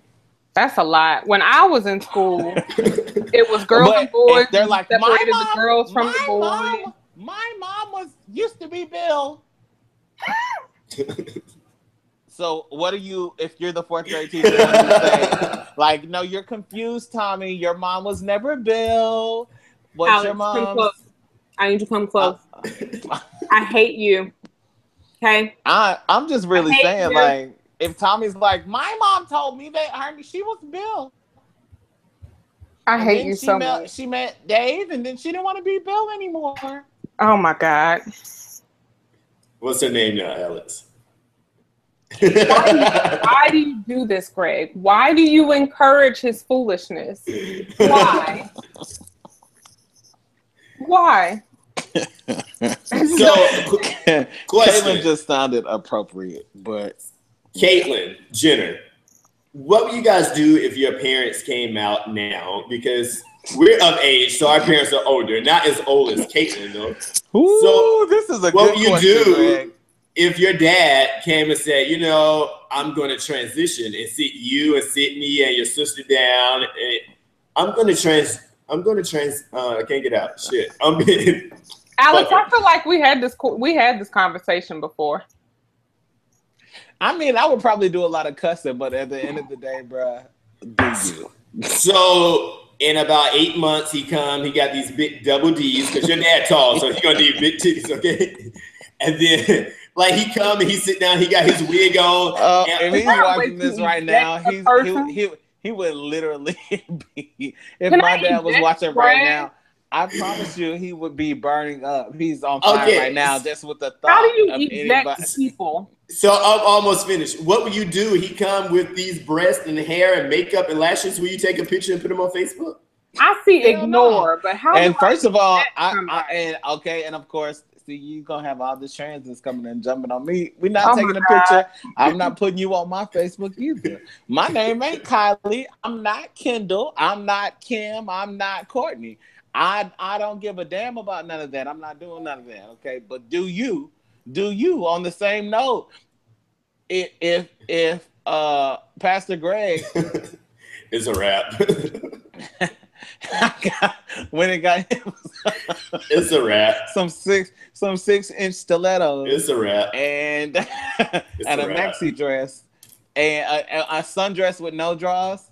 That's a lot. When I was in school, it was girls and boys. They're like, separated the girls from the boys. My mom used to be Bill. So what are you, if you're the 4th grade teacher, what do you say? Like, no, you're confused, Tommy. Your mom was never Bill. What's Alex, your mom? come close. I need you to come close. I hate you. Okay? I'm just really saying, like, if Tommy's like, my mom told me that she was Bill. I hate you so much. She met Dave, and then she didn't want to be Bill anymore. Oh my God. What's her name now, Alex? Why do you do this, Greg? Why do you encourage his foolishness? Why? Why? So, Caitlyn just sounded appropriate, but Caitlyn Jenner, what would you guys do if your parents came out now? Because we're of age, so our parents are older, not as old as Caitlyn though. Ooh, so this is a what good would you do Greg, if your dad came and said, you know, I'm going to transition and sit you and sit me and your sister down, and I can't get out. Shit. Alex, I feel like we had this conversation before. I mean, I would probably do a lot of cussing, but at the end of the day, bruh, do you? So in about 8 months, he got these big double D's because your dad tall, so he's gonna need big titties, okay? And then like he come and he sit down, he got his wig on. If he's watching this right now, he would literally be. If my dad was watching right now, I promise you, he would be burning up. He's on fire right now, just with the thought. How do you eject people? So I'm almost finished. What would you do? He come with these breasts and hair and makeup and lashes. Will you take a picture and put them on Facebook? I see ignore, but how? And first of all, and of course, see, you gonna have all the transits coming and jumping on me. We're not taking a picture. I'm not putting you on my Facebook either. My name ain't Kylie. I'm not Kendall. I'm not Kim. I'm not Courtney. I don't give a damn about none of that. I'm not doing none of that. Okay, but do you? On the same note, if Pastor Greg it's a wrap. When it got it's a wrap. Some 6-inch stilettos. It's a wrap. And a maxi dress and a sundress with no drawers.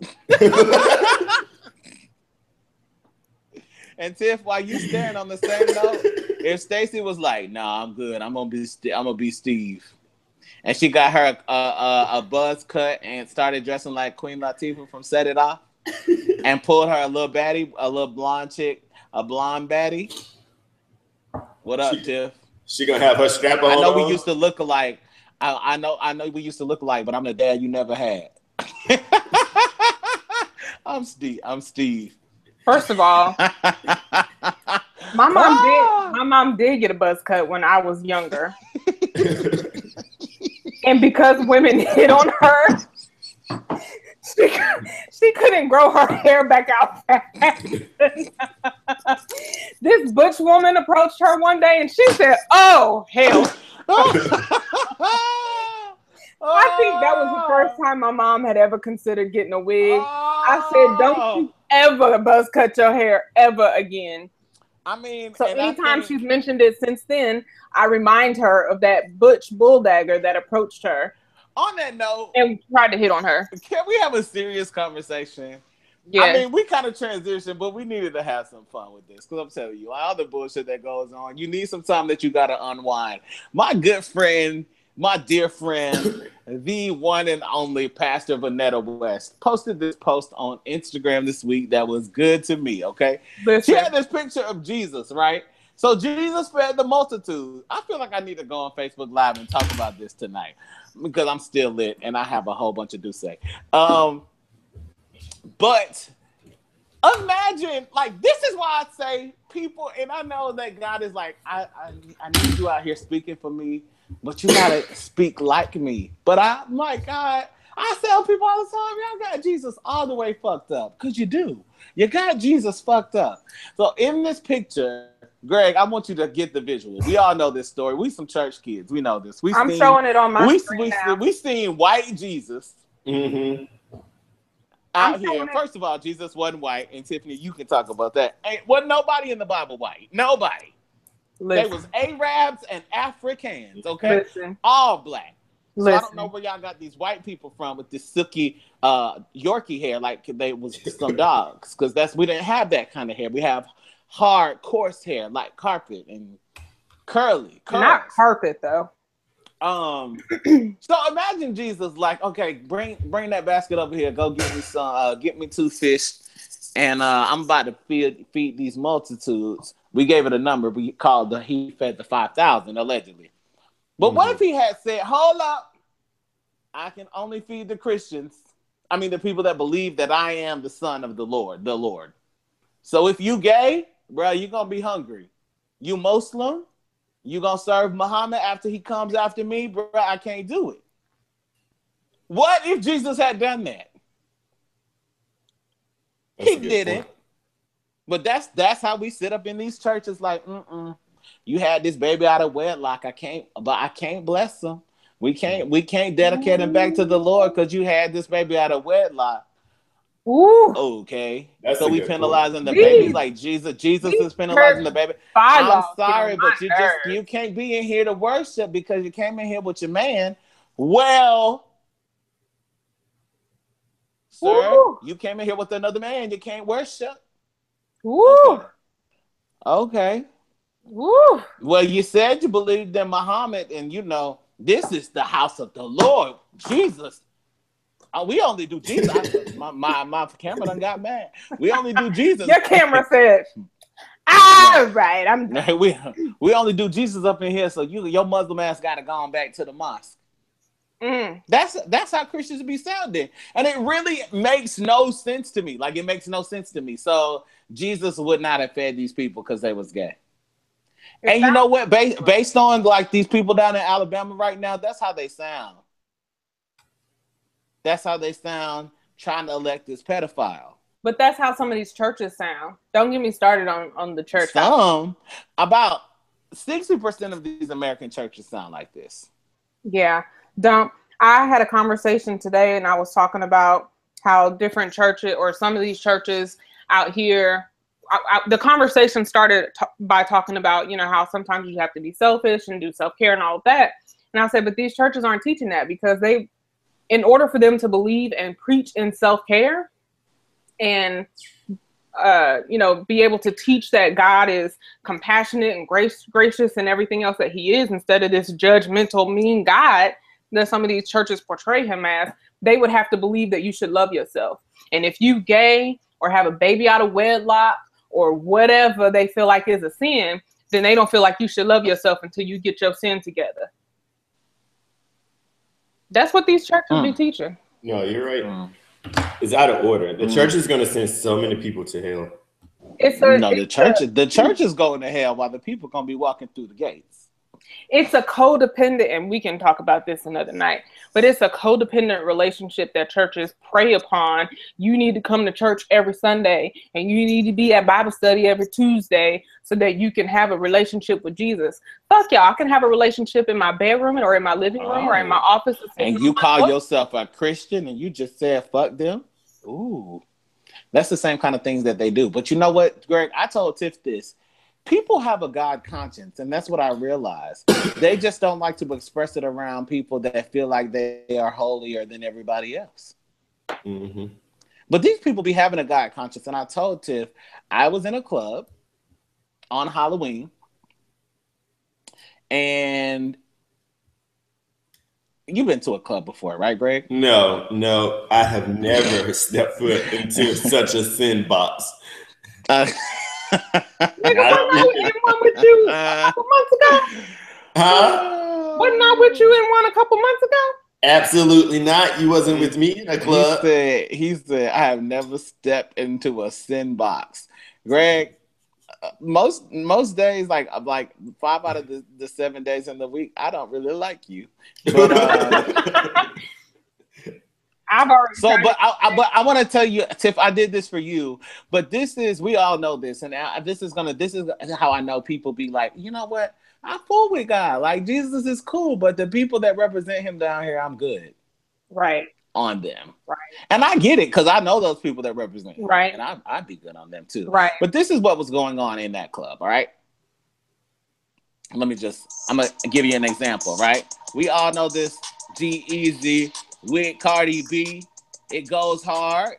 And Tiff, while you staring on the same note, if Stacy was like, "Nah, I'm good. I'm gonna be Steve," and she got her a buzz cut and started dressing like Queen Latifah from Set It Off, and pulled her a little blonde chick, a blonde baddie. What up, Tiff? She gonna have her strap on. I know we used to look alike. I know we used to look alike, but I'm the dad you never had. I'm Steve. First of all, my mom did get a buzz cut when I was younger. And because women hit on her, she couldn't grow her hair back out fast. This butch woman approached her one day and she said, "Oh, hell." I think that was the first time my mom had ever considered getting a wig. I said, "Don't you ever buzz cut your hair ever again." I mean, so anytime she's mentioned it since then, I remind her of that butch bulldagger that approached her. On that note, and tried to hit on her. Can we have a serious conversation? Yeah. I mean, we kind of transitioned, but we needed to have some fun with this. Because I'm telling you, all the bullshit that goes on, you need some time that you got to unwind. My good friend, my dear friend, the one and only Pastor Vanetta West, posted this post on Instagram this week that was good to me, okay? She had this picture of Jesus, right? So Jesus fed the multitude. I feel like I need to go on Facebook Live and talk about this tonight because I'm still lit and I have a whole bunch to say. But imagine, like, this is why I say people, and I know that God is like, I need you out here speaking for me, but you gotta speak like me. But I'm like, God, I tell people all the time, y'all got Jesus all the way fucked up. Because you do. You got Jesus fucked up. So in this picture, Greg, I want you to get the visual. We all know this story. We some church kids. We know this. I'm showing it on my screen now. We seen white Jesus out here. First of all, Jesus wasn't white. And Tiffany, you can talk about that. Wasn't nobody in the Bible white. Nobody. Listen. They was Arabs and Africans, okay? Listen. All black. So Listen. I don't know where y'all got these white people from with this silky Yorkie hair like they was some dogs. Because we didn't have that kind of hair. We have hard, coarse hair like carpet and curly. Not carpet though. So imagine Jesus like, okay, bring that basket over here. Go get me some. Get me 2 fish, and I'm about to feed these multitudes. We gave it a number. We called he fed the 5,000 allegedly. But what if he had said, "Hold up, I can only feed the Christians. I mean, the people that believe that I am the Son of the Lord, the Lord. So if you gay, bro, you're gonna be hungry. You Muslim, you gonna serve Muhammad after he comes after me, bro? I can't do it." What if Jesus had done that? He didn't. But that's how we sit up in these churches like, you had this baby out of wedlock. I can't bless him. We can't dedicate him back to the Lord because you had this baby out of wedlock. Ooh. Okay. That's So a we good penalizing the These- babies like Jesus is penalizing the baby. I'm bylaws get sorry, on my but you nerves. can't be in here to worship because you came in here with your man. Well, sir, Ooh. you came in here with another man. You can't worship. Ooh. Okay. Ooh. Well, you said you believed in Muhammad, and this is the house of the Lord, Jesus. We only do Jesus. My camera done got mad. We only do Jesus. Your camera said, all right, I'm done. we only do Jesus up in here, so your Muslim ass got to go back to the mosque. That's how Christians be sounding, and it really makes no sense to me. Like, it makes no sense to me. So Jesus would not have fed these people because they was gay. And you know what? Based on like these people down in Alabama right now, that's how they sound. That's how they sound trying to elect this pedophile. But that's how some of these churches sound. Don't get me started on the church. About 60% of these American churches sound like this. Yeah. I had a conversation today, and I was talking about how different churches, or some of these churches out here, the conversation started by talking about, how sometimes you have to be selfish and do self-care and all of that. And I said, but these churches aren't teaching that, because in order for them to believe and preach in self-care and be able to teach that God is compassionate and gracious and everything else that he is, instead of this judgmental, mean God that some of these churches portray him as, they would have to believe that you should love yourself. And if you gay or have a baby out of wedlock or whatever they feel like is a sin, then they don't feel like you should love yourself until you get your sin together. That's what these churches be teaching. No, you're right. It's out of order. The church is going to send so many people to hell. The church is going to hell while the people going to be walking through the gates. It's a codependent, and we can talk about this another night, but it's a codependent relationship that churches prey upon. You need to come to church every Sunday, and you need to be at Bible study every Tuesday so that you can have a relationship with Jesus. Fuck y'all, I can have a relationship in my bedroom or in my living room or in my office. And you call yourself a Christian and you just said fuck them? Ooh. That's the same kind of things that they do. But you know what, Greg? I told Tiff this. People have a God conscience, and that's what I realized. They just don't like to express it around people that feel like they are holier than everybody else. Mm-hmm. But these people be having a God conscience, and I told Tiff, I was in a club on Halloween, and you've been to a club before, right, Greg? No, I have never stepped foot into such a sin box. Nigga, wasn't I in one with you a couple months ago? Huh? Wasn't I with you in one a couple months ago? Absolutely not. You wasn't with me in a club. He said, I have never stepped into a sin box. Greg, most days, like 5 out of the 7 days in the week, I don't really like you. But I've already. So, but I want to tell you, Tiff, I did this for you. But we all know this, and this is how I know people be like, you know what? I fool with God. Like, Jesus is cool, but the people that represent him down here, I'm good. Right. On them. Right. And I get it, because I know those people that represent him. Right. And I'd be good on them too. Right. But this is what was going on in that club, all right? I'm going to give you an example, right? We all know this G-Eazy with Cardi B. It goes hard.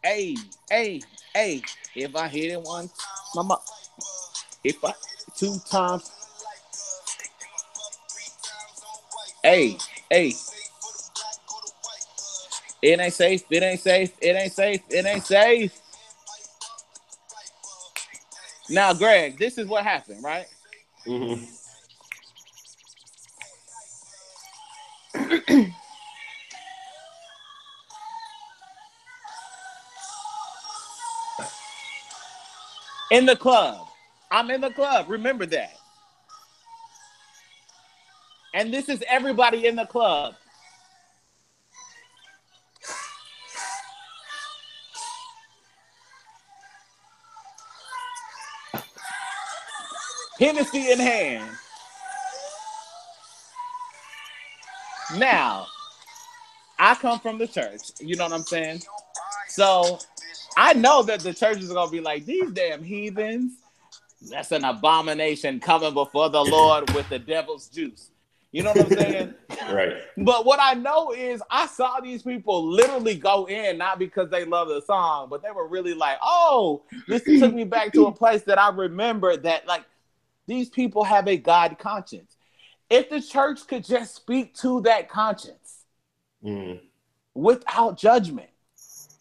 Hey. If I hit it once, mama. If I 2 times. Hey. It ain't safe. It ain't safe. It ain't safe. It ain't safe. Now, Greg, this is what happened, right? Mm-hmm. In the club. I'm in the club. Remember that. And this is everybody in the club. Hennessy in hand. Now, I come from the church. You know what I'm saying? So I know that the churches are gonna be like, these damn heathens. That's an abomination coming before the Lord with the devil's juice. You know what I'm saying? Right. But what I know is I saw these people literally go in, not because they love the song, but they were really like, oh, this took me back to a place that I remember that, like, these people have a God conscience. If the church could just speak to that conscience without judgment,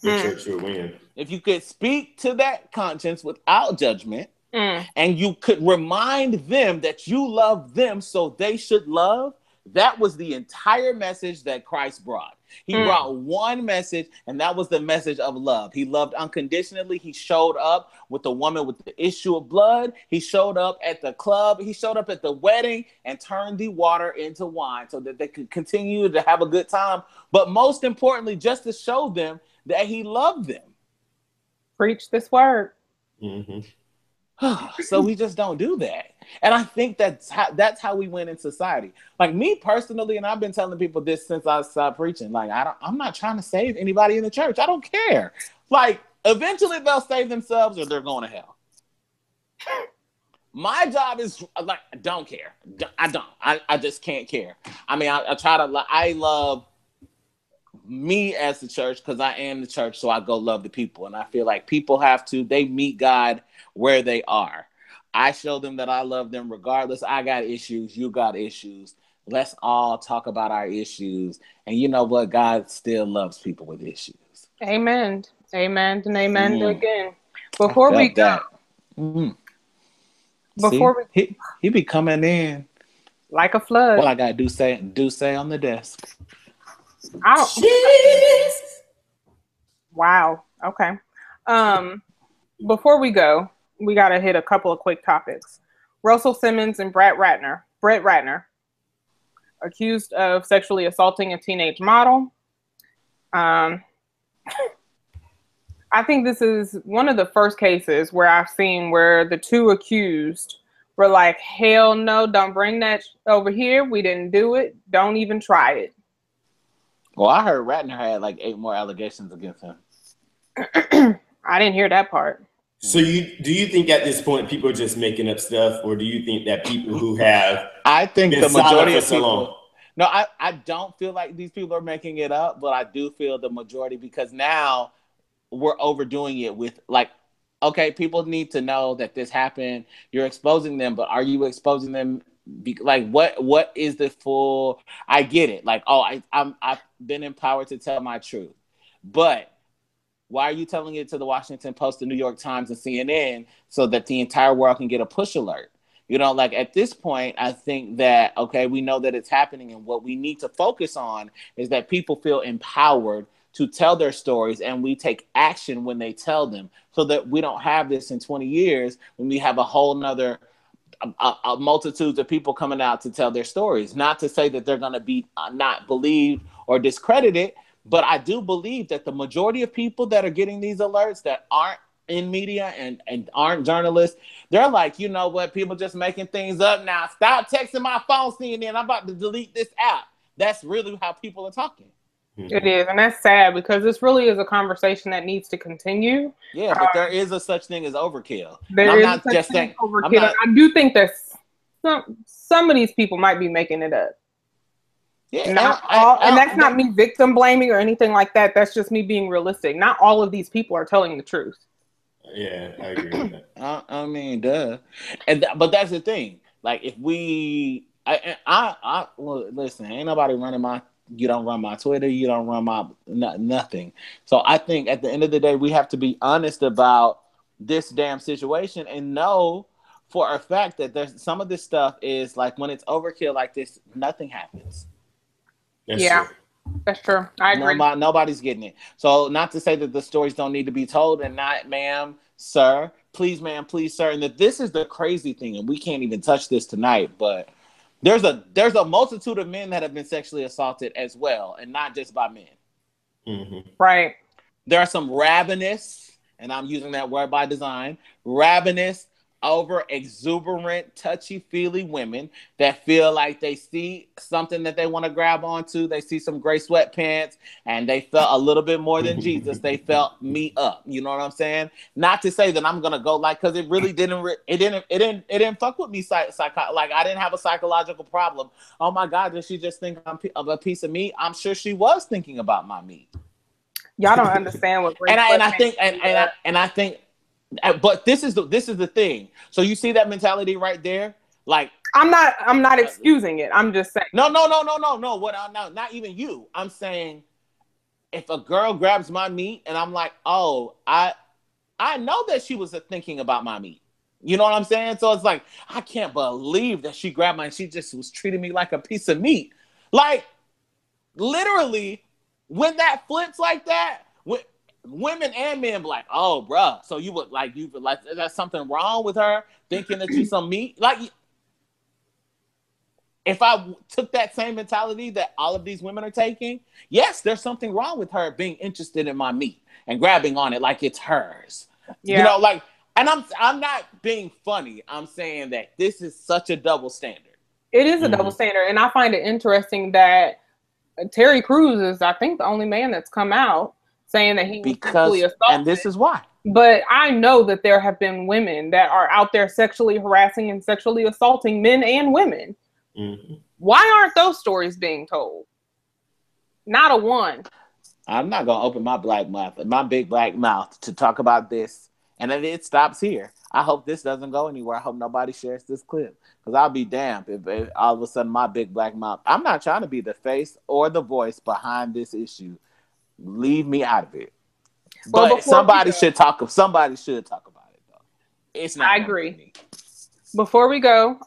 the church will win. If you could speak to that conscience without judgment, and you could remind them that you love them so they should love, that was the entire message that Christ brought. He brought one message, and that was the message of love. He loved unconditionally. He showed up with the woman with the issue of blood. He showed up at the club. He showed up at the wedding and turned the water into wine so that they could continue to have a good time. But most importantly, just to show them that he loved them. Preach this word. So we just don't do that. And I think that's how we win in society. Like me personally, and I've been telling people this since I stopped preaching, like I'm not trying to save anybody in the church. I don't care. Like eventually they'll save themselves or they're going to hell. My job is like, I don't care. I just can't care. I mean, I love me as the church because I am the church, so I go love the people. And I feel like people they meet God where they are. I show them that I love them regardless. I got issues, you got issues. Let's all talk about our issues. And you know what? God still loves people with issues. Amen. Amen and amen again. Before we go, he be coming in like a flood. What I gotta do say on the desk. Wow. Okay. Before we go, we got to hit a couple of quick topics. Russell Simmons and Brett Ratner, accused of sexually assaulting a teenage model. I think this is one of the first cases where I've seen where the two accused were like, hell no, don't bring that over here. We didn't do it. Don't even try it. Well, I heard Ratner had like 8 more allegations against him. I didn't hear that part. So do you think at this point people are just making up stuff, or do you think that people who have I think the majority of people long? No, I don't feel like these people are making it up, but I do feel the majority because now we're overdoing it with like, okay, people need to know that this happened. You're exposing them, but are you exposing them? Like what is the full? I get it. Like, oh, I've been empowered to tell my truth, but why are you telling it to the Washington Post, the New York Times, and CNN so that the entire world can get a push alert? You know, like at this point, I think that, okay, we know that it's happening. And what we need to focus on is that people feel empowered to tell their stories and we take action when they tell them so that we don't have this in 20 years when we have a whole nother a multitude of people coming out to tell their stories. Not to say that they're going to be not believed or discredited, but I do believe that the majority of people that are getting these alerts that aren't in media and aren't journalists, they're like, you know what, people just making things up now. Stop texting my phone, CNN. I'm about to delete this app. That's really how people are talking. It is, and that's sad because this really is a conversation that needs to continue. Yeah, but there is a such thing as overkill. There is such thing as overkill. I do think that some of these people might be making it up. Yeah, and that's not me victim blaming or anything like that. That's just me being realistic. Not all of these people are telling the truth. Yeah, I agree with that. I mean, duh. But that's the thing. Like, if we, well, listen, ain't nobody running you don't run my Twitter, you don't run my nothing. So I think at the end of the day, we have to be honest about this damn situation and know for a fact that there's some of this stuff is like when it's overkill like this, nothing happens. That's true. That's true. I agree. Nobody's getting it. So not to say that the stories don't need to be told and not, ma'am, sir, please, ma'am, please, sir. And that this is the crazy thing, and we can't even touch this tonight, but there's a multitude of men that have been sexually assaulted as well, and not just by men. Mm-hmm. Right. There are some ravenous, and I'm using that word by design, ravenous, over exuberant, touchy-feely women that feel like they see something that they want to grab onto. They see some gray sweatpants and they felt a little bit more than Jesus. They felt me up. You know what I'm saying? Not to say that I'm gonna go like, because it really didn't. It didn't fuck with me. Like I didn't have a psychological problem. Oh my God, did she just think I'm of a piece of meat? I'm sure she was thinking about my meat. Y'all don't understand what gray I think. But this is the thing. So you see that mentality right there. Like I'm not excusing it. I'm just saying. No. What? Not even you. I'm saying if a girl grabs my meat and I'm like, oh, I know that she was thinking about my meat. You know what I'm saying? So it's like I can't believe that she grabbed she just was treating me like a piece of meat. Like literally, when that flips like that. Women and men be like, oh, bruh. So you would like, there's something wrong with her thinking that you some meat? Like, if I took that same mentality that all of these women are taking, yes, there's something wrong with her being interested in my meat and grabbing on it like it's hers. Yeah. You know, like, and I'm not being funny. I'm saying that this is such a double standard. It is a double standard. And I find it interesting that Terry Crews is, I think, the only man that's come out saying that he was sexually assaulted. And this is why. But I know that there have been women that are out there sexually harassing and sexually assaulting men and women. Mm-hmm. Why aren't those stories being told? Not a one. I'm not going to open my big black mouth to talk about this. And then it stops here. I hope this doesn't go anywhere. I hope nobody shares this clip. Because I'll be damned if all of a sudden my big black mouth. I'm not trying to be the face or the voice behind this issue. Leave me out of it. Well, but somebody should talk about it though. It's not. I agree. Before we go,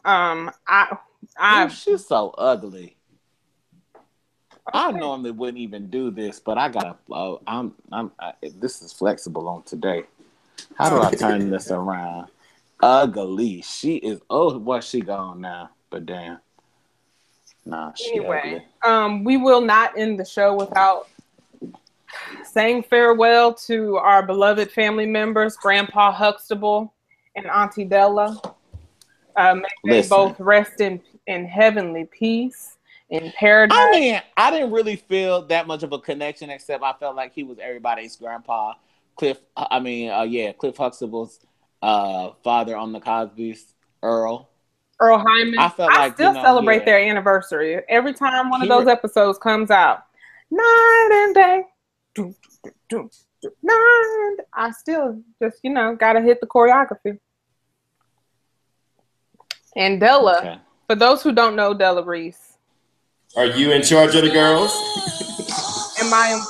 she's so ugly. Okay. I normally wouldn't even do this, but I gotta. This is flexible on today. How do I turn this around? Ugly. She is. Oh, boy, she gone now. But damn. Nah. She ugly. We will not end the show without saying farewell to our beloved family members, Grandpa Huxtable and Auntie Della. May they both rest in heavenly peace, in paradise. I mean, I didn't really feel that much of a connection, except I felt like he was everybody's grandpa. Cliff Huxtable's father on the Cosby's, Earl Hyman. I still celebrate their anniversary. Every time one of those episodes comes out. Night and day. I still just, gotta hit the choreography. And Della, for those who don't know Della Reese. Are you in charge of the girls? Am I?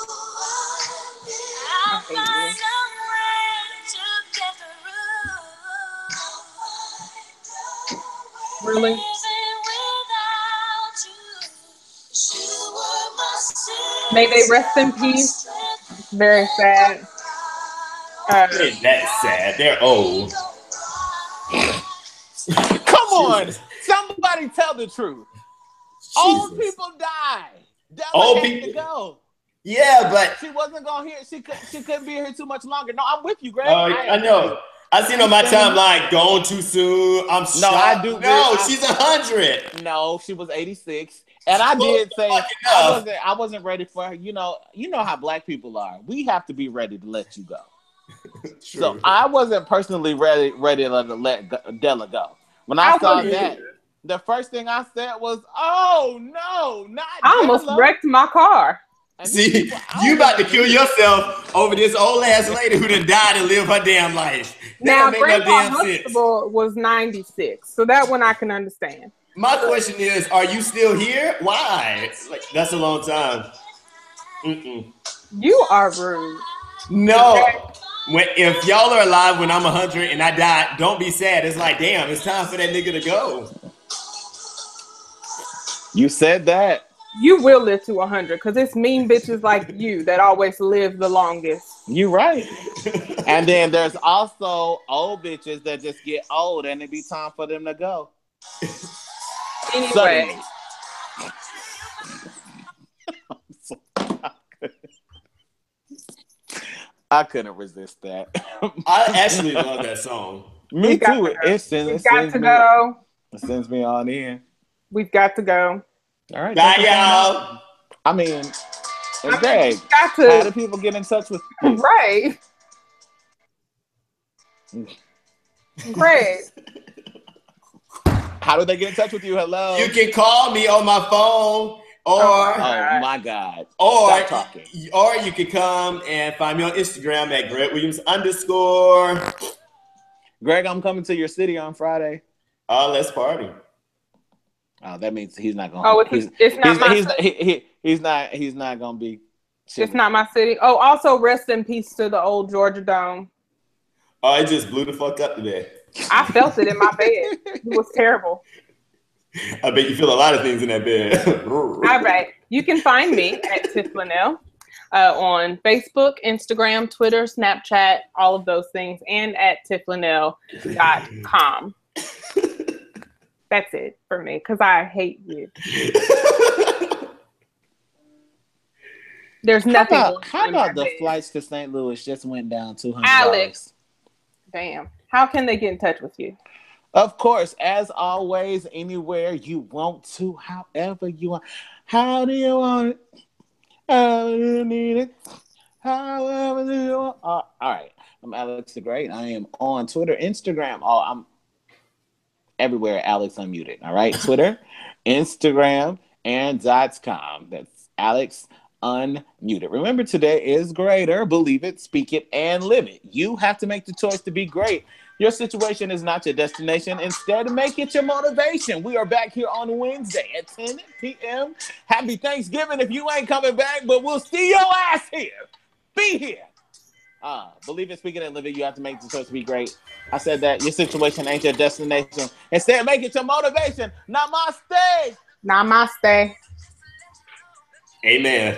Really? May they rest in peace. Very sad. Ain't that sad? They're old. Come on, somebody tell the truth. Jesus. Old people die. Old people go. Yeah, but she wasn't gonna hear. She couldn't be here too much longer. No, I'm with you, Greg. I know. I seen on my timeline gone too soon. I'm shocked. I do. No, she's 100. No, she was 86. And I did say I wasn't ready for her. You know how black people are. We have to be ready to let you go. So I wasn't personally ready to let Della go. When I saw that, the first thing I said was, "Oh no, not Della." I almost wrecked my car. And see, you about to kill yourself over this old ass lady who done died and lived her damn life. Now, Grandpa Huxtable was 96, so that one I can understand. My question is, are you still here? Why? That's a long time. You are rude. No. If y'all are alive when I'm 100 and I die, don't be sad. It's like, damn, it's time for that nigga to go. You said that. You will live to 100 because it's mean bitches like you that always live the longest. You right. And then there's also old bitches that just get old and it be time for them to go. Anyway. I couldn't resist that. I actually love that song. Me too. It sends me on in. We've got to go. All right. Bye, y'all. I mean, Greg, how do people get in touch with you? Right. Greg. How do they get in touch with you? Hello. You can call me on my phone, or oh my God, stop talking. Or you can come and find me on Instagram at GregWilliams_. Greg, I'm coming to your city on Friday. Let's party. Oh, that means he's not going. Oh, it's not my city. He's not going to be. It's not my city. Oh, also rest in peace to the old Georgia Dome. Oh, it just blew the fuck up today. I felt it in my bed. It was terrible. I bet you feel a lot of things in that bed. All right. You can find me at Tiff Linnell on Facebook, Instagram, Twitter, Snapchat, all of those things, and at tifflinnell.com. That's it for me, because I hate you. There's nothing. How about the flights to St. Louis just went down $200? Alex. Damn. How can they get in touch with you? Of course, as always, anywhere you want to, however you want. How do you want it? How do you need it? However you want. All right. I'm Alex the Great. I am on Twitter, Instagram. I'm everywhere. Alex Unmuted. All right. Twitter, Instagram, and .com. That's Alex Unmuted. Remember, today is greater. Believe it, speak it, and live it. You have to make the choice to be great. Your situation is not your destination. Instead, make it your motivation. We are back here on Wednesday at 10 p.m. Happy Thanksgiving if you ain't coming back, but we'll see your ass here. Be here. Believe it, speak it, and live it. You have to make the choice to be great. I said that your situation ain't your destination. Instead, make it your motivation. Namaste. Namaste. Amen.